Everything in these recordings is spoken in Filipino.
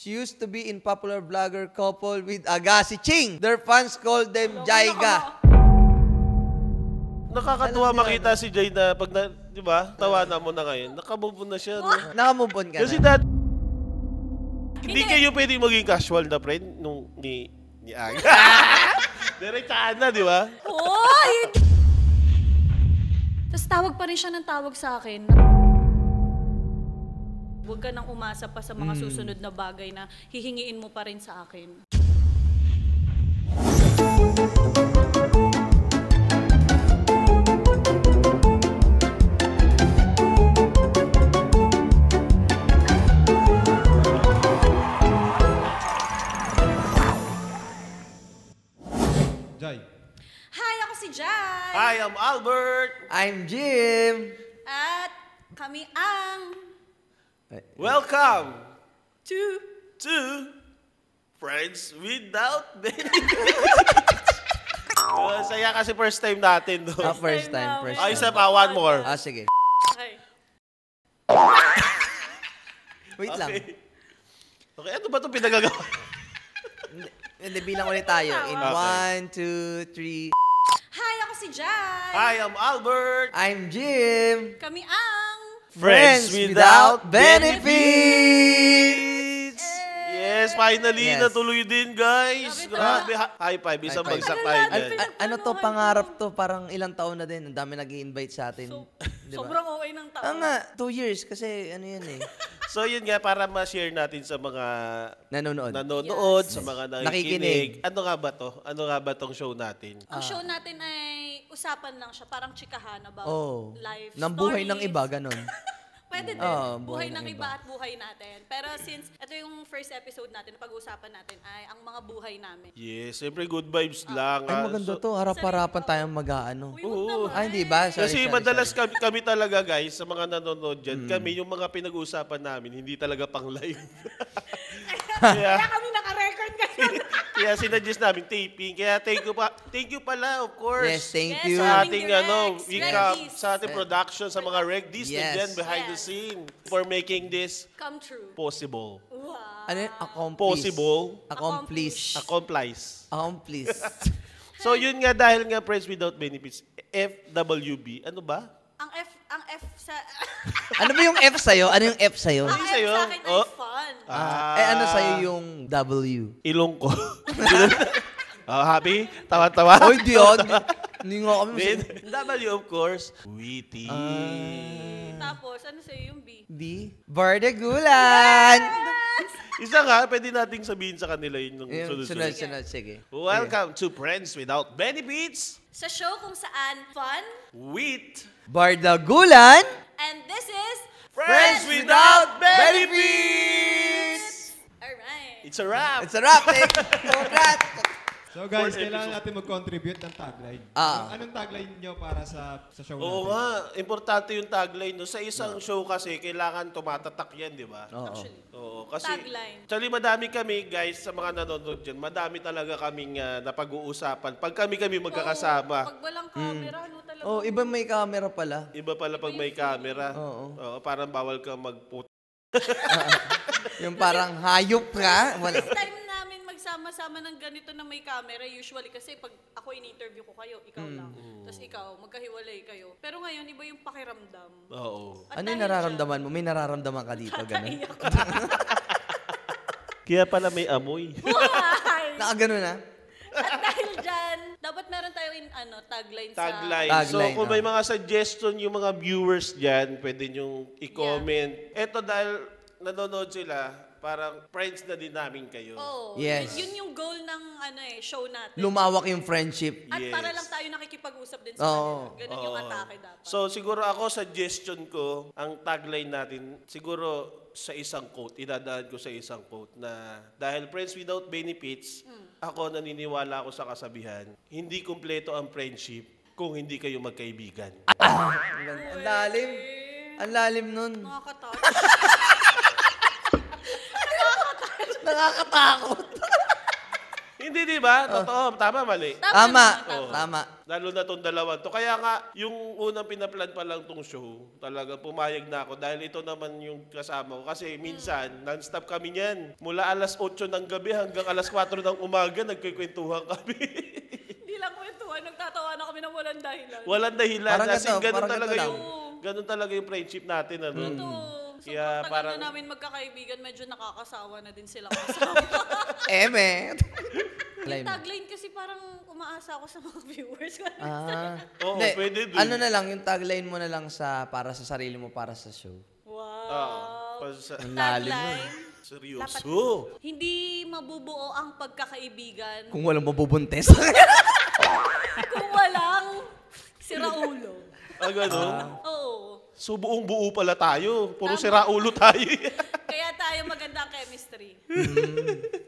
She used to be in popular vlogger couple with Agassi Ching. Their fans called them Jaiga. Nakakatuwa makita si Jay na pag na, di ba, tawanan mo na ngayon. Nakamove on na siya. No? Nakamove on ka Kasi na. Hindi kayo pwede maging casual na friend nung ni Aga. Diretsahan na, di ba? Hoy! Tapos tawag pa rin siya ng tawag sa akin. Huwag ka nang umasa pa sa mga susunod na bagay na hihingiin mo pa rin sa akin. Jai. Hi, ako si Jai! Hi, I'm Albert! I'm Jim. At kami ang... Welcome to Friends Without Benefits. Saya kasi first time natin. No? First time. Ay, isa pa, one more. Sige. Okay. Wait lang. Okay, ano ba itong pinagagawa? Hindi, bilang ulit tayo. In 1, 2, 3. Hi, ako si Jai! Hi, I'm Albert! I'm Jim. Kami ang... Friends Without Benefits! Yes, finally, Yes. natuloy din, guys. Grabe, high five. Isang High five. bagsak tayo dyan. Ano to, pangarap to, parang ilang taon na din. Ang dami nag-i-invite sa atin. Di ba? Sobrang okay ng tao. Nga, 2 years kasi ano yan eh. So, yun nga, para ma-share natin sa mga Nanonood. sa mga Nakikinig. nakikinig. Ano nga ba to? Ano nga ba tong show natin? Ang show natin ay usapan lang siya, parang chikahan about life Ng buhay ng stories. iba, ganun. Pwede din. buhay Buhay ng ng iba. iba at buhay natin. Pero since ito yung first episode natin, pag-uusapan natin ay ang mga buhay namin. Yes, siyempre good vibes lang. Ay, maganda to. Harap-harapan tayong mag-aano. Uy, huwag naman. Ay, hindi ba? Kasi madalas kami talaga, guys, sa mga nanonood dyan, kami yung mga pinag-uusapan namin, hindi talaga pang live. Kaya kami naka-record ngayon. Kaya sinadjust namin taping. Kaya thank you pala, of course. Yes, thank Yes, you. Sa aming ating directs, sa ating production, sa mga regdis na Yes. dyan behind the Yes. scene for making this Come true. possible. Wow. Ano yun? Accomplice. Possible. Accomplice. Accomplice. Accomplice. So yun nga, dahil nga Friends Without Benefits, FWB, ano ba? Ang F sa... Ano ba yung F sa'yo? Ano yung F sa'yo? ang F sa'yo? sa akin ay Oh. fun. Ano sa'yo yung W? Ilong ko. Happy? Tawa-tawa? Oy, di yun. Hindi nga kami Then, W, of course, witty. Tapos, ano sa'yo yung B? B? Bardagulan! Isa nga, pwede nating sabihin sa kanila yun yung sunod-sunod. Sunod, sige. Welcome to Friends Without Benefits Sa show kung saan fun, with Bardagulan! and this is... Friends Without Benefits! Alright. It's a wrap. It's a wrap, eh. Congrats! So guys, Fourth kailangan episode. natin mag-contribute ng tagline. Anong tagline nyo para sa show Oo natin? nga, importante yung tagline. No? Sa isang show kasi, kailangan tumatatak yan, di ba? Actually, Oo, kasi Tagline. actually madami kami guys sa mga nanonood dyan, madami talaga kaming napag-uusapan. Pag kami magkakasama, pag walang camera, ano talaga? Oh, iba may camera pala. iba pala pag may camera. Oo. Oo, parang bawal kang magput. Yung parang hayop ka. Wala. First time namin magsama-sama ng ganito na may camera, usually kasi pag ako in-interview ko kayo, ikaw lang. Tapos ikaw, magkahiwalay kayo. Pero ngayon, iba yung pakiramdam. Oo. At Ano yung dahil nararamdaman mo? May nararamdaman ka dito, ganun? Naiyak ko. Kaya pala may amoy. Buhay! Nakagano na? At dahil dyan, dapat meron tayo tagline sa... Tagline. So Tagline, kung may mga suggestion yung mga viewers dyan, pwede nyo i-comment. Eto dahil nanonood sila, parang friends na din namin kayo. Oh, Yes. Yun yung goal ng show natin. Lumawak yung friendship. At Yes. para lang tayo nakikipag-usap din sa Oo. kanila. Ganun yung atake dapat. So siguro ako, suggestion ko, ang tagline natin, siguro sa isang quote, idadaan ko sa isang quote na dahil Friends Without Benefits, ako naniniwala ako sa kasabihan, hindi kumpleto ang friendship kung hindi kayo magkaibigan. Ang lalim. Ang lalim nun. Nakakatouch. Nakakatakot. Hindi, Hindi, di ba? Totoo, tama, mali. Tama. naman, Tama. Lalo na tong dalawa to. Kaya nga, yung unang pinaplan pa lang tong show, talagang pumayag na ako dahil ito naman yung kasama ko. Kasi minsan, non-stop kami niyan. Mula alas 8 ng gabi hanggang alas 4 ng umaga, nagkikwentuhan kami. Hindi lang kwentuhan, nagtatawa na kami ng walang dahilan. Walang dahilan. Parang As in, ganito, ganun parang talaga ganito yung, ganun talaga yung friendship natin. Ano? Ito, Kaya sobrang tagal parang- na namin magkakaibigan, medyo nakakasawa na din sila kasama. Eme. Yung tagline kasi parang umaasa ako sa mga viewers. Oo, Hindi, pwede din. ano na lang, yung tagline mo na lang para sa sarili mo, para sa show. Wow. Ang lalim nun. Tagline, Seryoso. hindi mabubuo ang pagkakaibigan Kung walang mabubuntes. kung walang siraulo. Ganun. Oo. So buong buo pala tayo. Puro sira ulo tayo. Kaya tayo maganda ang chemistry.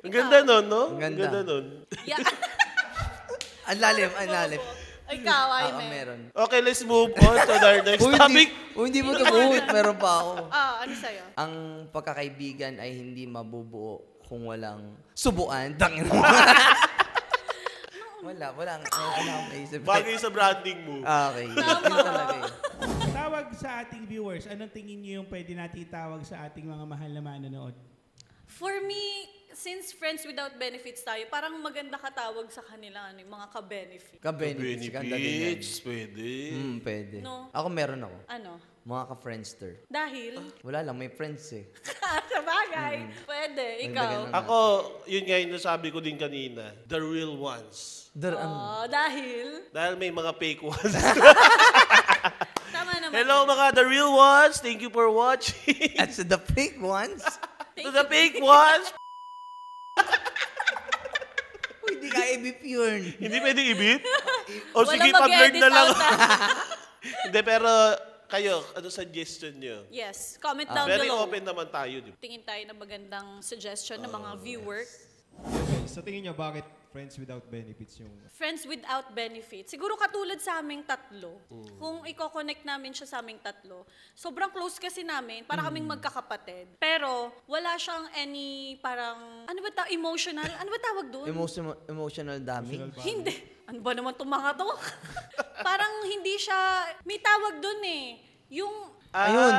Ang ganda nun, no? Ang ganda. nun. Yeah. Ang lalim, ang lalim. Ikaw, ay Oo, meron. Okay, let's move on to our next topic. Hindi mo tumuhot, meron pa ako. Ano sa'yo? Ang pagkakaibigan ay hindi mabubuo kung walang subuan. Tangin mo. wala akong naisip. Bagay sa branding mo. Okay, yun talaga yun. Tawag sa ating viewers, anong tingin niyo yung pwede natin itawag sa ating mga mahal na manonood? For me, since friends without benefits tayo, parang maganda katawag sa kanila, yung mga ka-benefit. Ka-benefits, ganda din yan. Benefits, pwede. Pwede. No. Ako meron ako. Ano? Mga ka-friendster. Dahil? Wala lang, may friends eh. Sa bagay. Pwede. Ikaw? Dagdagan lang. Ako, yun nga yung nasabi ko din kanina. The real ones. Dahil? Dahil may mga fake ones. Tama naman. Hello mga the real ones. Thank you for watching. That's the fake ones. To the fake ones. Hindi ka i-beep yun. Hindi pwede i-beep? O sige, Walang pag-learn na mag-edit lang. out, Hindi, pero kayo, ano suggestion nyo? Yes. Comment down Very below. open naman tayo, di ba? Tingin tayo ng magandang suggestion ng mga viewer. Okay, sa tingin niyo, bakit friends without benefits yung... Friends without benefits. Siguro katulad sa aming tatlo. Kung i-connect namin siya sa aming tatlo, sobrang close kasi namin, para kaming magkakapatid. Pero wala siyang any parang, ano ba emotional? Ano ba tawag doon? Emotional damage. Hindi. Ano ba naman itong mga to? Parang hindi siya, may tawag doon eh. Yung, Ayun.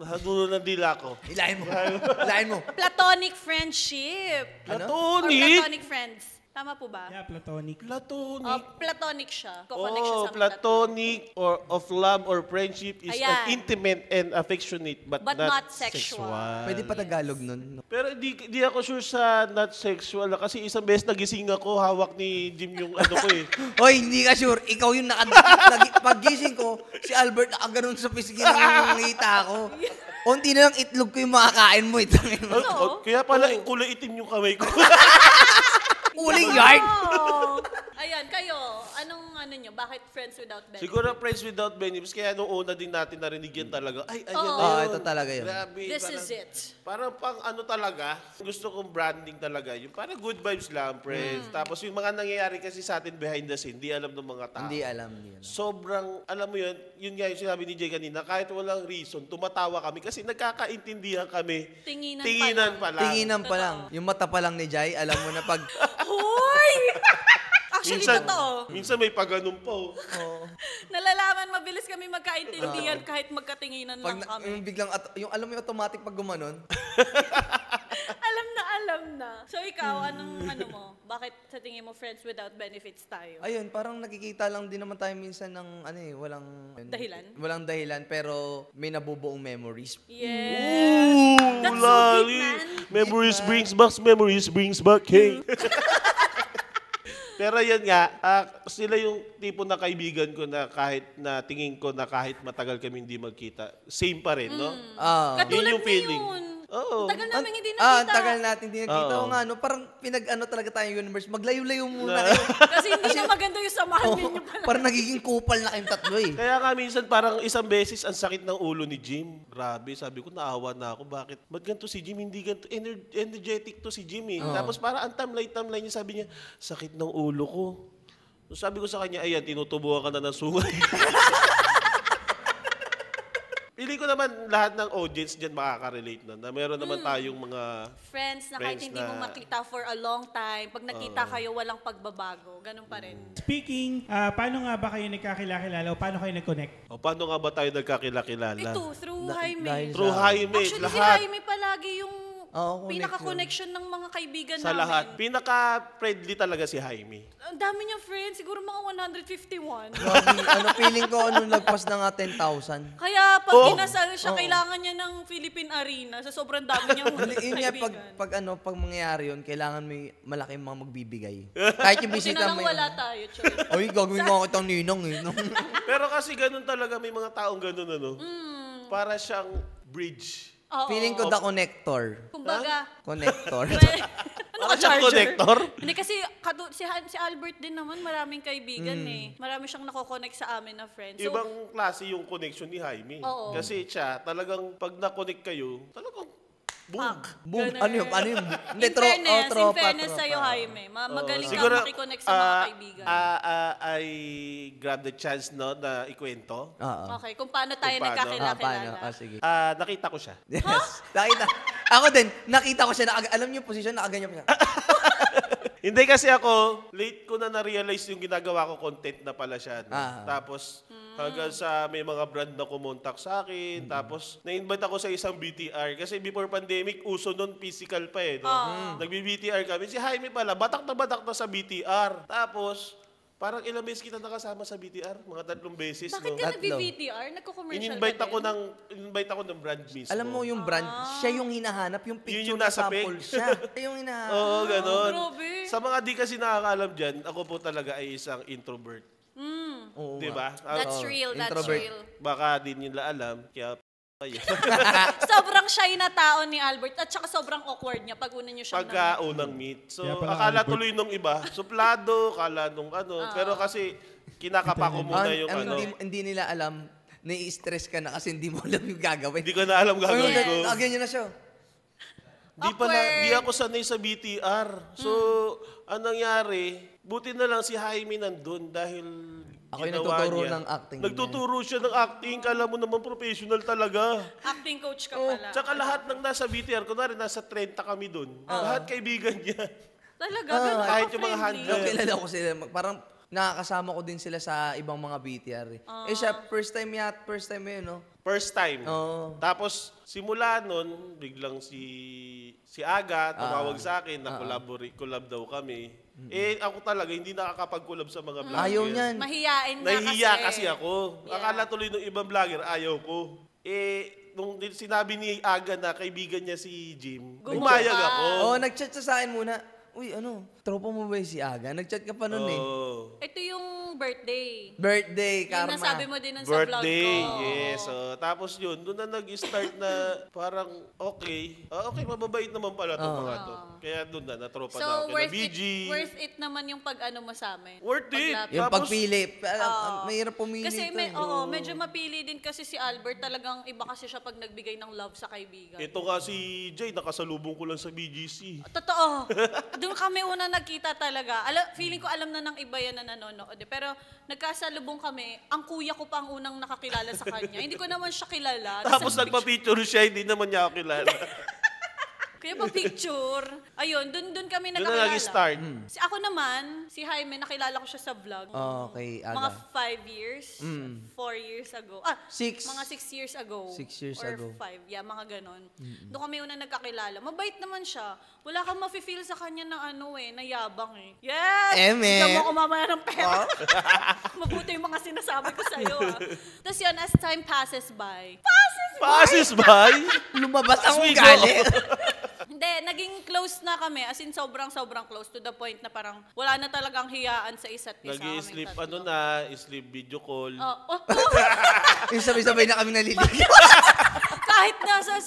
Nahagulo ng dila ko. Hilahin mo. Hilahin mo. platonic friendship. Or Platonic? platonic friends. Tama po ba? Yeah, platonic. Platonic. Platonic siya. Ko-connect siya sa aming tatlo. Platonic or of love or friendship is Ayan. an intimate and affectionate but not sexual. Pwede pa Tagalog nun. Pero di ako sure sa not sexual kasi isang beses nagising ako, hawak ni Jim yung ano ko eh. Hoy, hindi ka sure. Ikaw yung paggising ko, si Albert nakaganon sa pisngi ng ngita ko. Unti na lang itlog ko yung makakain mo. Itangin mo. Kaya pala kulay itim yung kamay ko. Uling yard. Oh. Ayan, kayo, anong ano nyo? Bakit friends without benefits? Siguro friends without benefits, kaya nung una din natin narinig yan talaga. Ay, ayan Oo. na yun. Ito talaga yun. Grabe. This parang- is it. Parang pang ano talaga, gusto kong branding talaga. Yung parang good vibes lang, friends. Tapos yung mga nangyayari kasi sa atin behind the scene, di alam ng mga tao. Hindi alam niya. Sobrang, alam mo yun nga yung sinabi ni Jay kanina, kahit walang reason, tumatawa kami kasi nagkakaintindihan kami. Tinginan pa lang. Tinginan pa lang. Yung mata pa lang ni Jai, alam mo na pag... Hoy! Actually, totoo. Minsan may paganon pa. Nalalaman, mabilis kami magkaintindihan kahit magkatinginan Pag lang kami. yung biglang, yung alam mo yung automatic pag gumanon, Alam na. So ikaw, anong ano mo? Bakit sa tingin mo friends without benefits tayo? ayun, parang nakikita lang din naman tayo minsan ng, walang... Dahilan? Walang dahilan, pero may nabubuong memories. Yes. That's so deep, man. Memories brings back hate. Pero yun nga, sila yung tipo na kaibigan ko na kahit na tingin ko na kahit matagal kami hindi magkita, same pa rin, no? Katulad Yun yung na feeling. yun. Oo. Tagal namin hindi nakita. ang tagal natin hindi nakita. Oo. Oo nga, parang pinag-ano talaga tayong universe. Maglayo-layo muna kayo. Kasi hindi na maganda yung samahan ninyo pala. Parang nagiging kupal na kayong tatlo eh. Kaya nga minsan parang isang beses ang sakit ng ulo ni Jim. Grabe, sabi ko naawa na ako. Bakit? Ba't ganito si Jim? Hindi ganito. Energetic to si Jim eh. Tapos parang ang tamlay niya, sabi niya, sakit ng ulo ko. So sabi ko sa kanya, ayan, tinutubuhan ka na ng sungay. Pili ko ko naman lahat ng audience dyan makaka-relate na meron naman tayong mga Friends na kahit Friends hindi mo na- makita for a long time, pag nakita kayo, walang pagbabago. Ganun pa rin. Speaking, paano nga ba kayo nagkakilala o paano kayo nag-connect? O, paano nga ba tayo nagkakilala? Ito, through Jaime. dahil Through Jaime, Actually, si lahat. Jaime palagi yung Oo, pinaka-connection ng mga kaibigan Sa namin. lahat. Pinaka-friendly talaga si Jaime. Ang dami niyang friends, siguro mga 151. Grabe, feeling ko, lagpas na nga 10,000. Kaya pag Oh. kinasal siya, Oo. kailangan niya ng Philippine Arena sa sobrang dami niyang Yun nga, kaibigan. pag mangyayari yun, kailangan may malaking mga magbibigay. Kahit yung Buti bisita na lang wala tayo, Choy. Ay, gagawin ko kitang ninong eh. No? Pero kasi ganun talaga, may mga taong ganun, ano? Para siyang bridge. Oo. Feeling ko the connector. Kumbaga, Connector. ano Para ka, siyang charger? connector? Hindi kasi si Albert din naman, maraming kaibigan eh. Marami siyang nakokonect sa amin na friends. So, Ibang klase yung connection ni Jaime. Oo. Kasi siya, talagang pag na-connect kayo, talagang boom. Boom. Ganun. Ano yun? Hindi, in fairness, tropa. sa'yo, Jaime. Magaling Siguro, kang makikonnect sa mga kaibigan. I grab the chance, no, na ikwento. Oo. Okay, kung paano tayo Kung paano. Paano? nagkakilala. Sige. Nakita ko siya. Yes. Nakita. Ako din, nakita ko siya. Alam niyo yung position, nakaganyan pa siya. Hindi kasi ako, late ko na na-realize yung ginagawa ko content na pala siya. No? Ah. Tapos, hanggang sa may mga brand na kumontak sa akin. Tapos, na-invite ako sa isang BTR. Kasi before pandemic, uso nun physical pa eh. No? Nagbi-BTR kami. Si Jaime pala, batak na sa BTR. Tapos, parang ilang beses kita nakasama sa BTR. Mga 3 beses. Bakit No? ka Tatlo. nag-VTR? Nagko-commercial In-invite ka ako din? in-invite ako ng brand mismo. Alam mo yung brand, siya yung hinahanap, yung picture yung nasa sample pic. siya. Siya yung hinahanap. Oo, ganon. grabe. Sa mga di kasi nakakaalam dyan, ako po talaga ay isang introvert. Oo Di nga. ba? That's real, that's introvert. real. Baka din nila alam, kaya kayo. Sobrang shy na tao ni Albert at saka sobrang awkward niya pag una niyo siya Pagka unang meet. So, Kaya pala akala Albert. tuloy nung iba, suplado, akala nung ano. Pero kasi, kinakapa ko muna yung Ang ano. hindi nila alam, nai-stress ka na kasi hindi mo alam yung gagawin. Hindi ko na alam gagawin ko. Ganyan na siya. Di ako sanay sa BTR. So, anong nangyari, buti na lang si Jaime nandun dahil Ako yung ginawa nagtuturo niya. ng acting Nagtuturo siya ng acting. Kala mo naman professional talaga. Acting coach ka pala. Tsaka lahat ng nasa BTR, kunwari nasa 30 kami dun. Lahat kaibigan niya. Talaga, ganun kahit ka yung mga friendly. handler. Kilala ko sila. Parang nakakasama ko din sila sa ibang mga BTR. Siya, first time yun, no? First time. Oo. Tapos, simula nun, biglang si Aga tumawag sa akin na collab daw kami. Ako talaga, hindi nakakapag-collab sa mga vlogger. Ayaw niyan. Mahiyain na Nahihiya kasi ako. Yeah. Akala tuloy ng ibang vlogger, ayaw ko. Nung sinabi ni Aga na kaibigan niya si Jim, Gumawa umayag ka. ako. Nag-chat siya sa akin muna. Uy, tropa mo ba yung si Aga? Nag-chat ka pa nun eh. Oo. Ito yung birthday. Birthday, Yung karma. nasabi mo din nun sa vlog ko. Birthday, yes. Tapos yun, doon na nag-start na parang okay. Okay, mababait naman pala itong mga to. Kaya doon na, natropa So, na ako. Kaya BG. worth it naman yung pag-ano mo sa amin. Worth it. Paglapit. Yung Tapos- pagpili. Mahirap pumili Kasi ito eh. medyo mapili din kasi si Albert. Talagang iba kasi siya pag nagbigay ng love sa kaibigan. Ito nga si Jay, nakasalubong ko lang sa BGC. Totoo. Doon kami una nagkita talaga. Feeling ko alam na ng iba yan na nanonood. Pero nagkasalubong kami, ang kuya ko pa ang unang nakakilala sa kanya. Hindi ko naman siya kilala. Tapos Nasa nagpa-picture siya, hindi naman niya ako kilala. Kaya pa picture. Ayun, doon kami Doon na nagkakilala. nag-start. Ako naman, si Jaime, nakilala ko siya sa vlog. Okay, Mga Aga. 5 years, 4 years ago. 6. Mga 6 years ago. 6 years or ago. 5, yeah, mga ganon. Doon kami una nagkakilala. Mabait naman siya. Wala kang mafe-feel sa kanya na na yabang eh. Yes! Bigyan mo ako mamaya ng pera. Mabuti yung mga sinasabi ko sa'yo. Tapos yun, as time passes by. Passes by? Lumabas ang Swigo. ugali. Hindi, naging close na kami. As in, sobrang close to the point na parang wala na talagang hiyaan sa isa't isa. Nag-i-sleep, kaming tatlo. sleep video call. Yung sabay-sabay na kami naliligo. kahit nasa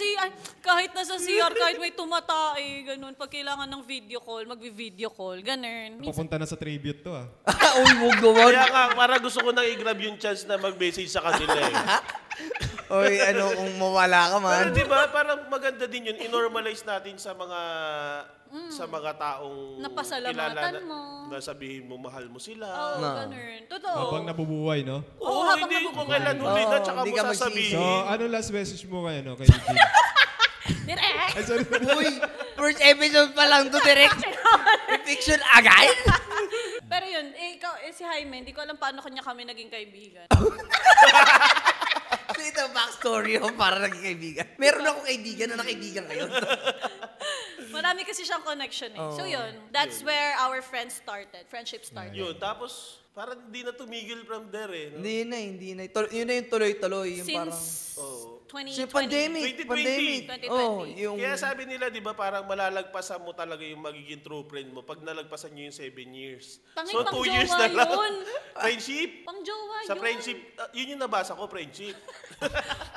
CR, kahit may tumatae, ganun. Pag kailangan ng video call, magvi-video call, ganun. Papunta na sa tribute to ah. Uy, wag naman. Kaya nga, para gusto ko nang i-grab yung chance na mag-message sa kanila eh. Oy, ano kung mawala ka Pero man. di ba, parang maganda din yun. I-normalize natin sa mga taong Napasalamatan mo. na sabihin mo mahal mo sila. Oo, No. ganun. Totoo. Habang nabubuhay, no? Oo, habang hindi nabubuhay. kung kailan huli na, Oo, tsaka hindi mo ka sasabihin. So, ano last message mo kay, kay Jim? Direct! Ay, sorry. Uy, first episode pa lang to, direct. Fiction agad? Pero yun, ikaw, si Jaime, hindi ko alam paano kanya kami naging kaibigan. So ito, backstory yung para naging kaibigan. Meron ako kaibigan na nakaibigan kayo. Marami kasi siyang connection eh. So yun, that's where our friendship started. Yun, tapos parang hindi na tumigil from there eh. No? Hindi na. Yun na yung tuloy-tuloy. Yung parang... Since Si 2020. pandemic. 2020. Pandemic. 2020. Oh, yung... Kaya sabi nila, di ba, parang malalagpasan mo talaga yung magiging true friend mo pag nalagpasan nyo yung 7 years. Tanging So, 2 pang-jowa years na lang. yun. Friendship. Pang jowa Sa yun. friendship, yun yung nabasa ko, friendship.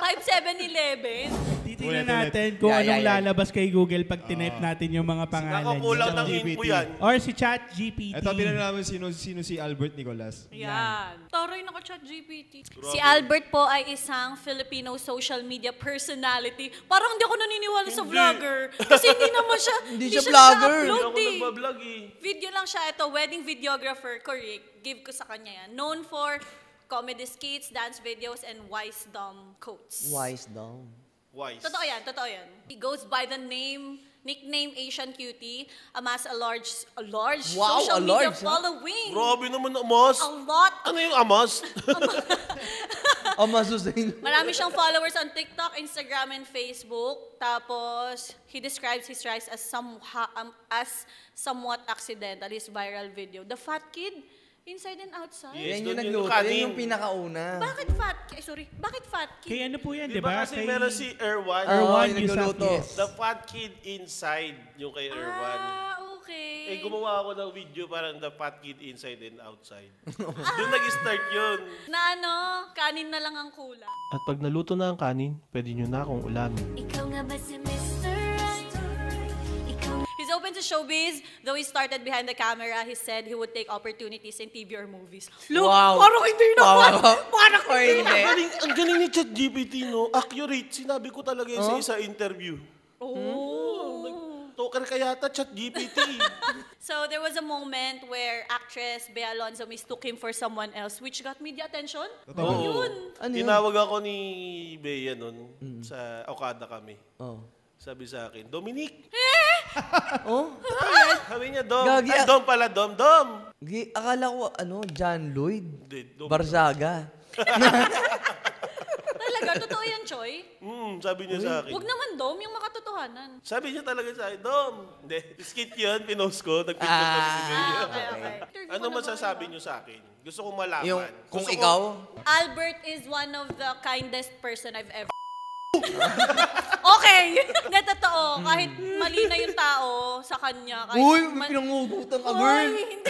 5711. Titingnan Ulit. natin kung Yeah, anong yeah. lalabas kay Google pag tinype natin yung mga pangalan. Nakakulang niya. ng info yan. Or si ChatGPT. Ito, tinanong namin sino si Albert Nicolas. Yan. Toroy na ko chat GPT. Si Albert po ay isang Filipino social media personality. Parang hindi ako naniniwala sa Hindi. vlogger. Kasi hindi naman siya, Hindi siya vlogger. Hindi nag-upload ako eh. nagbablog eh. Video lang siya. Ito, wedding videographer, correct. Give ko sa kanya yan. Known for comedy skits, dance videos, and wisdom quotes. Wise daw. Wise. Totoo yan, totoo yan. He goes by the nickname Asian Cutie, amass a large Wow, social a media large, huh? following. Grabe naman, Amos. A lot. Ano yung Amos? Masusin. Marami siyang followers on TikTok, Instagram, and Facebook. Tapos, he describes his rise as somewhat accidental, his viral video. The Fat Kid, inside and outside. Yes, Yan yung doon yung nagluto. kanin. Yan yung pinakauna. Bakit Fat Kid? Sorry, bakit Fat Kid? Kay ano po yan, Di di ba ba? kasi meron si Erwan. Oo, yung Yusak, nagluluto. yes. The Fat Kid Inside, yung kay Erwan. Okay. Gumawa ako ng video parang The Fat Kid Inside and Outside. Doon nag-start yun. Na ano, kanin na lang ang kulang. At pag naluto na ang kanin, pwede nyo na akong ulamin. Ikaw nga ba si Mr. Right? Ikaw He's open to showbiz. Though he started behind the camera, he said he would take opportunities in TV or movies. Look, Wow. parang hindi naman. Parang ko hindi. Ang galing ni ChatGPT, no? Accurate. Sinabi ko talaga yun sa isa interview. Oh. Toker ka yata, ChatGPT. So there was a moment where actress Bea Alonzo mistook him for someone else, which got media attention. Totoo. Yun. Ano yun? Tinawag ako ni Bea nun, sa Okada kami. Oh. Sabi sa akin, Dominic! Oh? Sabi niya, Dom. Gagi- Ay, Dom pala, Dom. Akala ko, John Lloyd. Hindi, Dom. Barzaga. Talaga, totoo yan, Choy. Sabi niya sa akin. Huwag naman, Dom, yung makatotohanan. Sabi niya talaga sa akin, Dom. Hindi, skit yun, pinost ko. Nag-picture kami ni Bea. Okay. Ano masasabi niyo sa akin? Gusto kong malaman. Yung, kung Gusto ko- ikaw, Albert is one of the kindest person I've ever Okay! Hindi, totoo. Kahit mali na yung tao sa kanya. Kahit uy, may pinangugutan ka, girl. Uy, hindi.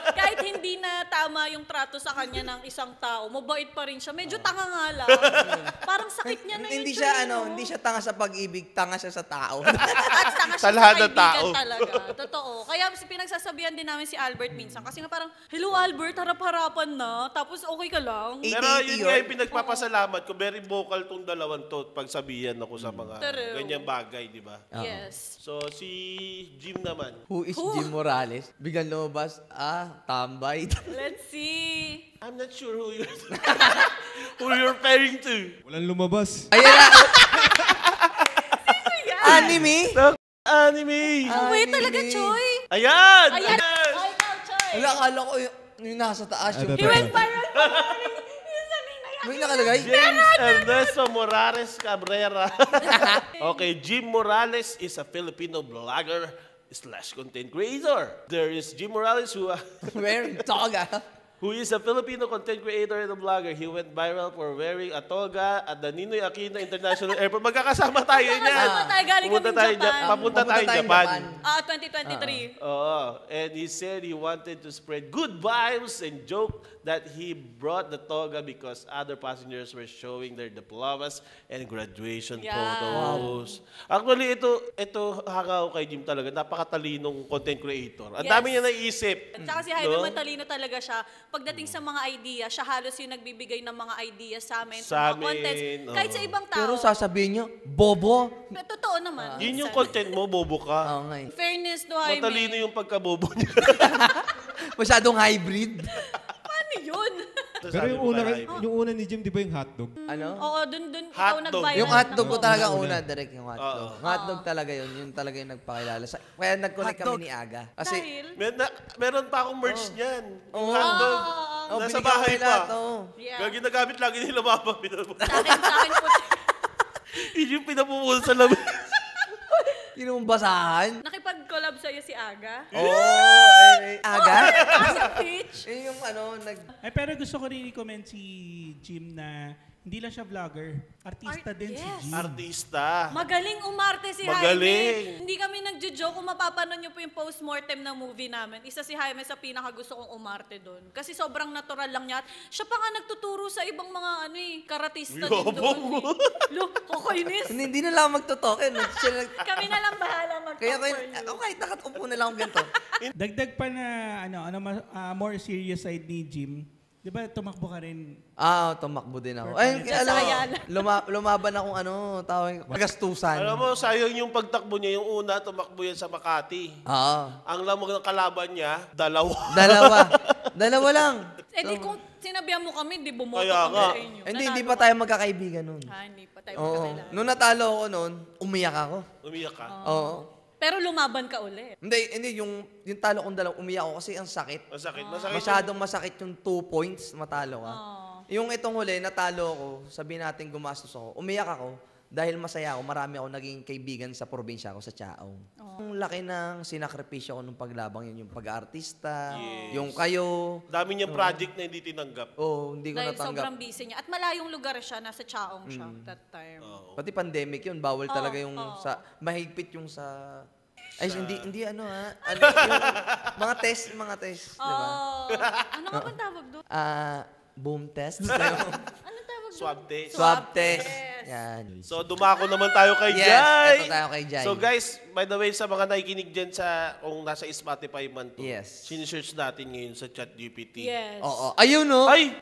Kahit hindi na tama yung trato sa kanya ng isang tao, mabait pa rin siya. Medyo tanga nga lang. Parang sakit niya na yun. Hindi siya, hindi siya tanga sa pag-ibig, tanga siya sa tao. At tanga siya Sa lahat ng kaibigan tao. talaga. Totoo. Kaya pinagsasabihan din namin si Albert minsan. Kasi nga parang, hello Albert, harap-harapan na. Tapos okay ka lang. Pero 80-80 yun nga yung pinagpapasalamat ko. Very vocal tong dalawang to pagsabihan ako sa mga True. ganyang bagay, di ba? Yes. So, si Jim naman. Who is Jim Morales? Biglang lumabas, tambay. Let's see. I'm not sure who you're referring to. Walang lumabas. Ayan na. Anime? Anime! Oh, wait talaga, Choy. Ayan! Ayan. Yes! Oh, ikaw, Choy. Wala, akala ko yung nasa taas. Yung Ano He went viral pa. may nakalagay? James Ernesto Morales Cabrera. Okay, Jim Morales is a Filipino blogger / content creator. There is Jim Morales Wearing toga. who is a Filipino content creator and a blogger. He went viral for wearing a toga at the Ninoy Aquino International Airport. Magkakasama tayo niyan. Magkakasama tayo, galing Pumunta kaming tayo Japan. Papunta tayo Japan. 2023. Oo. And he said he wanted to spread good vibes and joke that he brought the toga because other passengers were showing their diplomas and graduation Yeah. photos. Actually, ito hangaw kay Jim talaga. Napakatalinong content creator. Ang Yes. dami niya naisip. At saka si Jaime No? matalino talaga siya. pagdating sa mga idea, siya halos yung nagbibigay ng mga idea sa amin, Sa sa mga amin, contents. Kahit sa ibang tao. Pero sasabihin nyo, bobo. Totoo naman. Yun yung minsan. content mo, bobo ka. Oo nga eh. Fairness to Jaime. Matalino yung pagkabobo niya. Masyadong hybrid. Paano yun? Pero yung una ni Jim, di ba yung hotdog? Ano? Oo, dun ikaw Hotdog. nag-viral. Yung hotdog ko ng- talaga una, direct yung hotdog. Oo. Hotdog talaga yun. Yun talaga yung nagpakilala. Kaya nag-connect kami ni Aga. Kasi, Dahil? Meron pa akong merch niyan. Yung Oo. hotdog. oh, Nasa binigyan bahay kami lahat, pa. oo. Yeah. Gagi nagamit lagi nila mama. Sa akin po. Yun yung pinapupula sa labi. Yun yung basahan. Nakipag-collab sa'yo si Aga. Aga? Sa pitch. Yun yung Ay, pero gusto ko rin i-comment si Jim na hindi lang siya vlogger. Artista din si yes. Jim. Artista. Magaling umarte si Magaling. Jaime. Hindi kami nagjo-joke. Kung mapapanood niyo po yung post-mortem ng movie namin, isa si Jaime sa pinakagusto kong umarte doon. Kasi sobrang natural lang niya. At siya pa nga nagtuturo sa ibang mga karatista din Yabang doon. mo. Lo, kokainis. Hindi na lang magtotoken. Kami na lang bahala Kaya mag-talk for you. okay, nakatupo na lang ako ganito. Dagdag pa na more serious side ni Jim. Di ba tumakbo ka rin? Tumakbo din ako. Ay, Sa Ayala. Lumaban akong tawag, magastusan. Alam mo, sayang yung pagtakbo niya. Yung una, tumakbo yan sa Makati. Oo. Ang lamang ng kalaban niya, dalawa. Dalawa lang. Eh di kung sinabihan mo kami, di bumoto Kaya kami nga. sa inyo. Hindi Nanalo pa ka. tayo magkakaibigan nun. Hindi pa tayo Oo. magkakilala. Nung natalo ako nun, umiyak ako. Umiyak ka. Oo. Pero lumaban ka ulit. Hindi, yung talo kong dalawa, umiyak ako kasi ang sakit. Masakit. Masakit. Masyadong masakit yung 2 points, matalo ka. Oo. Yung itong huli, natalo ako, sabihin natin gumastos ako, umiyak ako, dahil masaya ako, marami ako naging kaibigan sa probinsya ko, sa Chaong. Ang laki ng sinakripisyo ko nung paglabang yun, yung pag-artista, Yes. yung kayo. Dami niyang project na hindi tinanggap. Hindi ko Dahil natanggap. sobrang busy niya. At malayong lugar siya, nasa Chaong siya that time. Pati pandemic yun, bawal talaga yung oo. mahigpit yung sa... Ay, hindi yung mga test, di ba? Ano nga bang tawag doon? Boom test. Ano tawag doon? Swab test. Swab test. Yes. Yan. So, dumako naman tayo kay Yes, Jai. eto tayo kay Jai. So, guys, by the way, sa mga nakikinig dyan kung nasa Spotify man to, Yes. sinesearch natin ngayon sa ChatGPT. Yes. Oo. Ayun, no? Ay!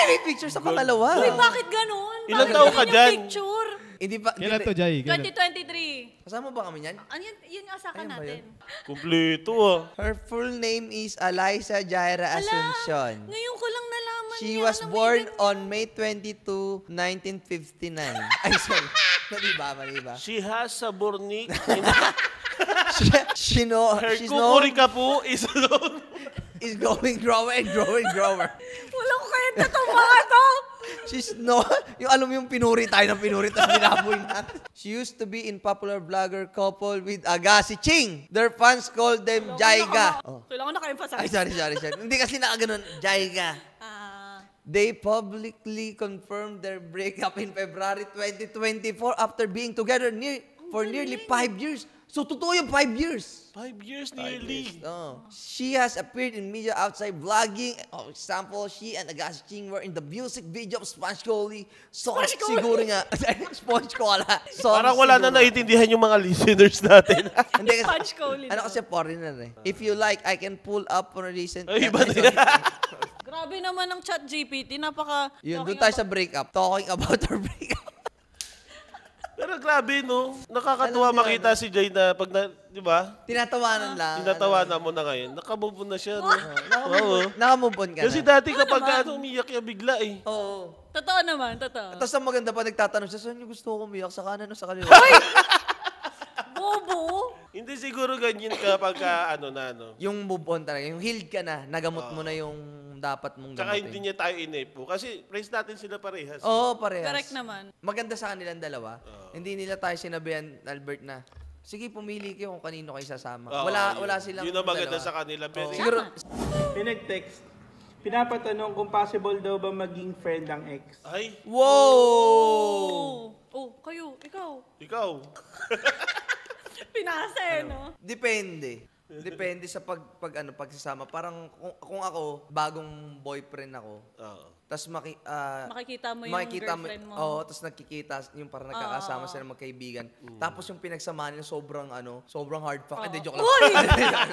May pictures ako dalawa. Uy, bakit ganun? Ilang Bakit taon ka ganun yung dyan? picture? Hindi pa. Kailan to, Jai? Kailan? 2023. Kasama ba kami niyan? Ano yun yung asakan Ayun ba natin? Kompleto ah. Her full name is Eliza Jaira Asuncion. Ngayon ko lang nalaman She niya was na may born ganun. on May 22, 1959. Ay, sorry. Mali ba? She has a burnik. She's Kukurika po is alone. is going grower and growing grower. Wala ko kaya tatong mga to. Yung alam mo yung pinuri tayo ng pinuri tapos binaboy natin. She used to be in popular vlogger couple with Agassi Ching. Their fans called them Jaiga. Oh. Kailangan Ay, naka-emphasize. sorry. Hindi kasi nakaganon. Jaiga. They publicly confirmed their breakup in February 2024 after being together for nearly 5 years. So, totoo yung 5 years. 5 years nearly. Oh. She has appeared in media outside vlogging. For example, she and Agassi Ching were in the music video of Sponge Cola. Song siguro nga. Sponge Cola. Song Parang wala na siguro. naintindihan yung mga listeners natin. Hindi kasi, Sponge Cola. ano kasi foreigner eh. If you like, I can pull up on a recent... Ay, iba na yan. Grabe naman ang chat GPT. Napaka... Yun, doon tayo sa breakup. Talking about our breakup. Pero grabe, no? Nakakatuwa Alam niyo, makita si Jay na pag di ba? Tinatawanan lang. Tinatawanan mo na ngayon. Nakamove on na siya, no? Oo. Nakamove on ka Kasi na. dati kapag umiyak niya bigla eh. Oo. Totoo naman, totoo. Tapos ang maganda pa, nagtatanong siya, saan niyo gusto ko umiyak? Sa kanan o sa kaliwa? Bobo. Hindi siguro ganyan kapag ano na, no? Yung move on talaga. Yung healed ka na. Nagamot mo na yung dapat mong Tsaka hindi gamutin. niya tayo inepo. Kasi praise natin sila parehas. Oo, parehas. Correct naman. Maganda sa kanilang dalawa. Hindi nila tayo sinabihan, Albert, na sige, pumili kayo kung kanino kayo sasama. Oo, wala yun. silang Yun ang maganda dalawa. sa kanila. Very, Oo. Siguro, May nag-text. Pinapatanong kung possible daw ba maging friend ang ex. Ay, wow! Oh, kayo, ikaw. ikaw. Pinasa no? Depende. Depende sa pagsasama. Parang kung ako, bagong boyfriend ako, Oo. tapos Makikita mo yung girlfriend mo. Oo, tapos nakikita, yung parang nagkakasama sila magkaibigan. Tapos yung pinagsamahan nila sobrang hard fuck. Hindi, joke lang. Uy!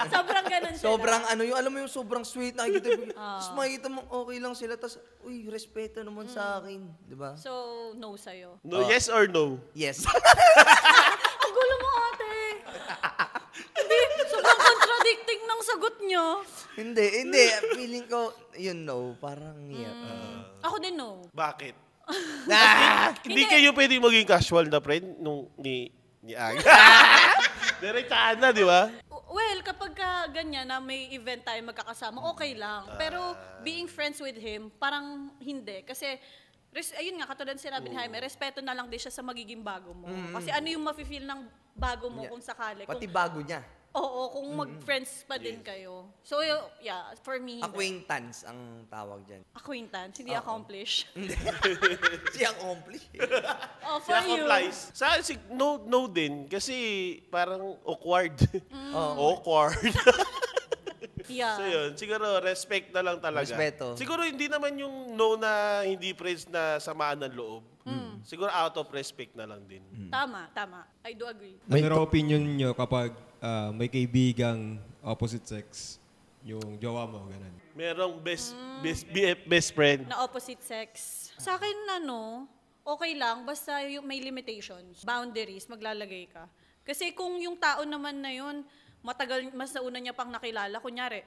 Sobrang ganun sila. Sobrang alam mo yung sobrang sweet, nakikita mo. Tapos makikita mo, okay lang sila. Tapos, uy, respeto naman sa akin. Di ba? So, no sa'yo. No, yes or no? Yes. Ang gulo mo, ate. Hindi, sobrang contradicting ng sagot niyo. hindi. Feeling ko, parang yeah. Ako din no. Bakit? Ah! Hindi kayo pwede maging casual na friend ni Aga. Diretsahan na, di ba? Well, kapag ganyan na may event tayo magkakasama, okay lang. Pero being friends with him, parang hindi. Kasi, ayun nga, katulad sinabi ni Jaime, respeto na lang din siya sa magiging bago mo. Kasi ano yung mafe-feel ng bago mo kung sakali. Pati bago niya. Oo, kung mag-friends pa din kayo. So, yeah, for me, hindi. Acquaintance ang tawag dyan. Acquaintance, hindi accomplish. Si accomplish. Oh, Si for you. complies. Sa akin, no din. Kasi parang awkward. Awkward. Yeah. So yun, siguro respect na lang talaga. Respeto. Siguro hindi naman yung no na hindi friends na samaan ng loob. Siguro out of respect na lang din. Tama. I do agree. Ano raw opinion nyo kapag may kaibigang opposite sex, yung jowa mo, ganun? Merong best friend. Na opposite sex. Sa akin, okay lang, basta yung may limitations, boundaries, maglalagay ka. Kasi kung yung tao naman na yun, mas nauna niya pang nakilala, kunyari,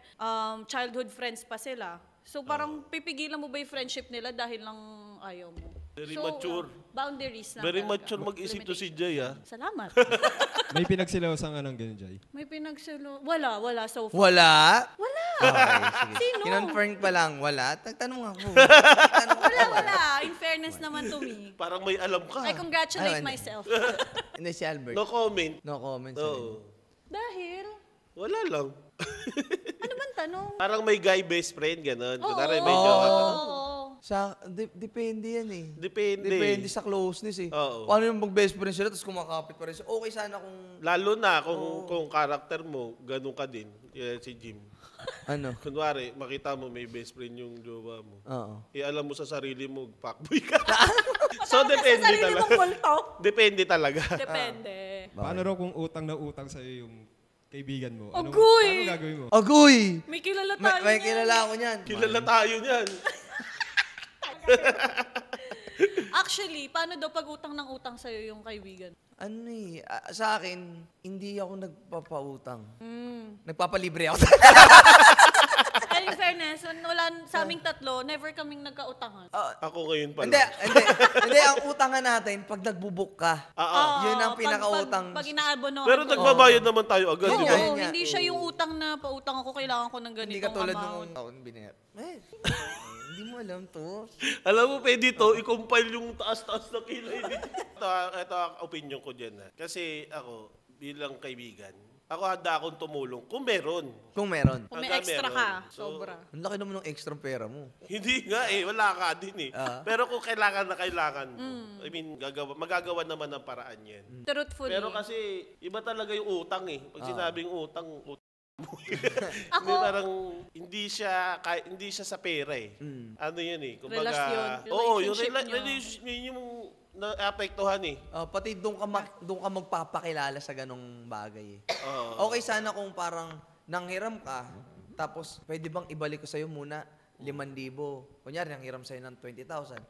childhood friends pa sila. So parang pipigilan mo ba yung friendship nila dahil lang ayaw mo? Very mature. Boundaries na Very talaga. mature mag-isip to si Jay, ah. Salamat. May pinagsilawasan ka ng ganun, Jay? May pinagsalo. Wala so far. Wala? Wala. Okay, sige. Sino? Kinonfirm pa lang, wala? Tanong ako. Wala. In fairness naman to me. Parang may alam ka. I congratulate Ay, ano? myself. Hindi si Albert. No comment. No comments. Oo. Dahil, Wala lang. ano bang tanong? Parang may guy best friend, gano'n. Oo. Kunwari may jowa ka. Oo. Depende yan eh. Depende. Depende sa closeness eh. Oo. Paano yung mag-best friend sila tapos kumakapit pa rin sila. Okay sana kung Lalo na kung karakter mo, ganun ka din. Yeah, si Jim. ano. Kunwari, makita mo may best friend yung jowa mo. Oo. Alam mo sa sarili mo, fuckboy ka. So, depende Sarili talaga. mong multo. Depende talaga. Depende. Paano raw kung utang na utang sa'yo yung kaibigan mo? Agoy! Paano gagawin mo? Agoy! May kilala tayo May niyan. kilala ako niyan. Kilala tayo niyan. Actually, paano daw pag utang ng utang sa'yo yung kaibigan? Ano eh, sa akin, hindi ako nagpapautang. Mm. Nagpapalibre ako. And in fairness, wala sa aming tatlo, never kaming nagkautangan. Ako ngayon pala. Hindi, ang utangan natin, pag nagbubuk ka, yun ang pinakautang. Pag inaabono. Pero nagbabayad naman tayo agad. Oo, di ba? Yun nga. hindi siya yung utang na pautang ako, kailangan ko ng Hindi ganitong katulad amount. nung taon binayad. Hindi mo alam to. Alam mo, pwede to, i-compile yung taas-taas na kilay nito. Ito ang opinion ko dyan. Ha. Kasi ako, bilang kaibigan, ako handa akong tumulong kung meron. Kung meron. Kung may Hanggang extra meron. ka, So, sobra. Ang laki naman ng extra pera mo. Hindi nga eh, wala ka din eh. Pero kung kailangan na kailangan mo, I mean, magagawa naman ng paraan yan. Truthfully. Pero kasi, iba talaga yung utang eh. Pag sinabing utang mo. Ako, Parang hindi siya sa pera eh. Ano yun eh. Kumbaga, Relasyon, oo, yung relationship nyo. relationship yung naapektuhan eh. Pati doon ka magpapakilala sa ganong bagay eh. Oo. Okay sana kung parang nanghiram ka, tapos pwede bang ibalik ko sa'yo muna 5,000. Kunyari, nanghiram sa'yo ng 20,000.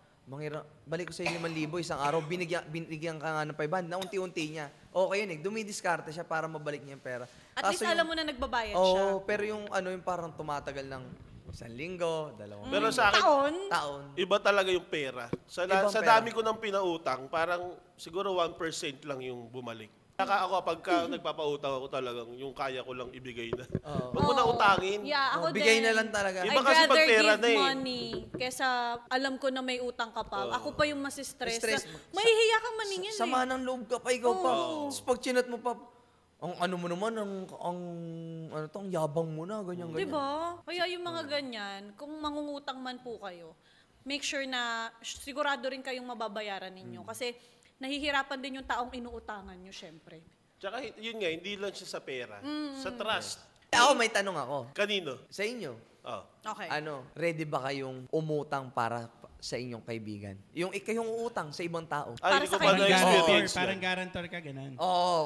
Balik ko sa'yo 5,000 isang araw, binigyan ka nga ng 500 na unti-unti niya. Okay yun eh, dumidiskarte siya para mabalik niya yung pera. at least alam mo na nagbabayad siya. Oo, pero yung parang tumatagal ng 1 linggo, 2 Pero linggo, sa akin, taon. iba talaga yung pera. Ibang Sa pera. dami ko ng pinautang, parang siguro 1% lang yung bumalik. Saka ako, pagka nagpapautang ako talagang, yung kaya ko lang ibigay na. Huwag mo na utangin. Yeah, ako Bigay din. na lang talaga. Iba I'd kasi pag rather pera give na eh. money kesa alam ko na may utang ka pa. Ako pa yung masistress. Stress. Mahihiya kang maningin Sama eh. ng loob ka pa, ikaw pa. Tapos pag chinat mo pa, ang ano mo naman, ang yabang mo na, ganyan. Diba? Kaya yung mga ganyan, kung mangungutang man po kayo, make sure na sigurado rin kayong mababayaran ninyo. Kasi nahihirapan din yung taong inuutangan nyo, syempre. Tsaka yun nga, hindi lang siya sa pera. Sa trust. Ako may tanong ako. Kanino? Sa inyo, Oh. Okay. ready ba kayong umutang para sa inyong kaibigan? Yung ikayong uutang sa ibang tao. Ay, Para hindi sa ko pa Parang kaibigan. guarantor, na-experience parang yan. guarantor ka, ganun. Oo,